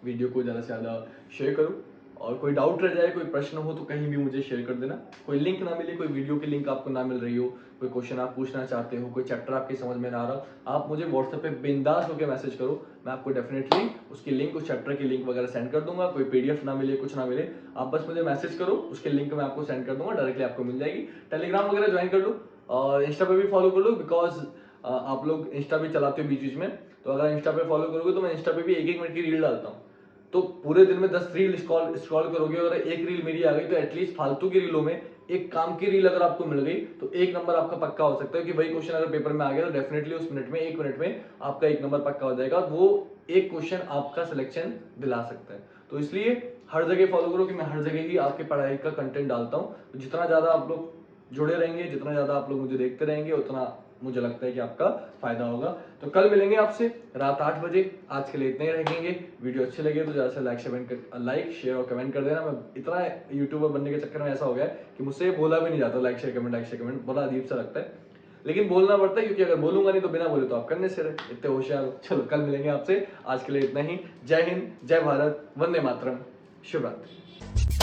वीडियो को ज़्यादा से ज़्यादा शेयर करो, और कोई डाउट रह जाए, कोई प्रश्न हो तो कहीं भी मुझे शेयर कर देना। कोई लिंक ना मिले, कोई वीडियो की लिंक आपको ना मिल रही हो, कोई क्वेश्चन आप पूछना चाहते हो, कोई चैप्टर आपकी समझ में ना आ रहा, आप मुझे व्हाट्सएप पे बिंदास होकर मैसेज करो, मैं आपको डेफिनेटली उसकी लिंक, उस चैप्टर की लिंक वगैरह सेंड कर दूंगा। कोई पीडीएफ ना मिले, कुछ ना मिले, आप बस मुझे मैसेज करो, उसके लिंक मैं आपको सेंड कर दूंगा, डायरेक्टली आपको मिल जाएगी। टेलीग्राम वगैरह ज्वाइन कर लो और इंस्टा पे भी फॉलो कर लो, बिकॉज आप लोग इंस्टा भी चलाते हो बीच बीच में, तो अगर इंस्टा पे फॉलो करोगे तो मैं इंस्टा पे भी 1-1 मिनट की रील डालता हूँ। तो पूरे दिन में 10 रील स्क्रॉल करोगे, अगर एक रील मेरी आ गई तो एटलीस्ट फालतू की रीलों में एक काम की रील अगर आपको मिल गई तो 1 नंबर आपका पक्का हो सकता है कि वही क्वेश्चन अगर पेपर में आ गया तो डेफिनेटली उस मिनट में, 1 मिनट में आपका 1 नंबर पक्का हो जाएगा। वो एक क्वेश्चन आपका सिलेक्शन दिला सकता है। तो इसलिए हर जगह फॉलो करो कि मैं हर जगह ही आपके पढ़ाई का कंटेंट डालता हूँ। तो जितना ज़्यादा आप लोग जुड़े रहेंगे, जितना ज़्यादा आप लोग मुझे देखते रहेंगे, उतना मुझे लगता है कि आपका फायदा होगा। तो कल मिलेंगे आपसे रात 8 बजे। आज के लिए इतने ही रहेंगे। वीडियो अच्छे लगे तो ज़्यादा से लाइक शेयर और कमेंट कर देना। मैं इतना यूट्यूबर बनने के चक्कर में ऐसा हो गया है कि मुझसे बोला भी नहीं जाता लाइक शेयर कमेंट, बड़ा अजीब सा लगता है, लेकिन बोलना पड़ता है, क्योंकि अगर बोलूंगा नहीं तो बिना बोले तो आप करने से रहे, इतने होशियार हो। चलो कल मिलेंगे आपसे, आज के लिए इतना ही। जय हिंद, जय भारत, वंदे मातरम, शुभ रात्रि।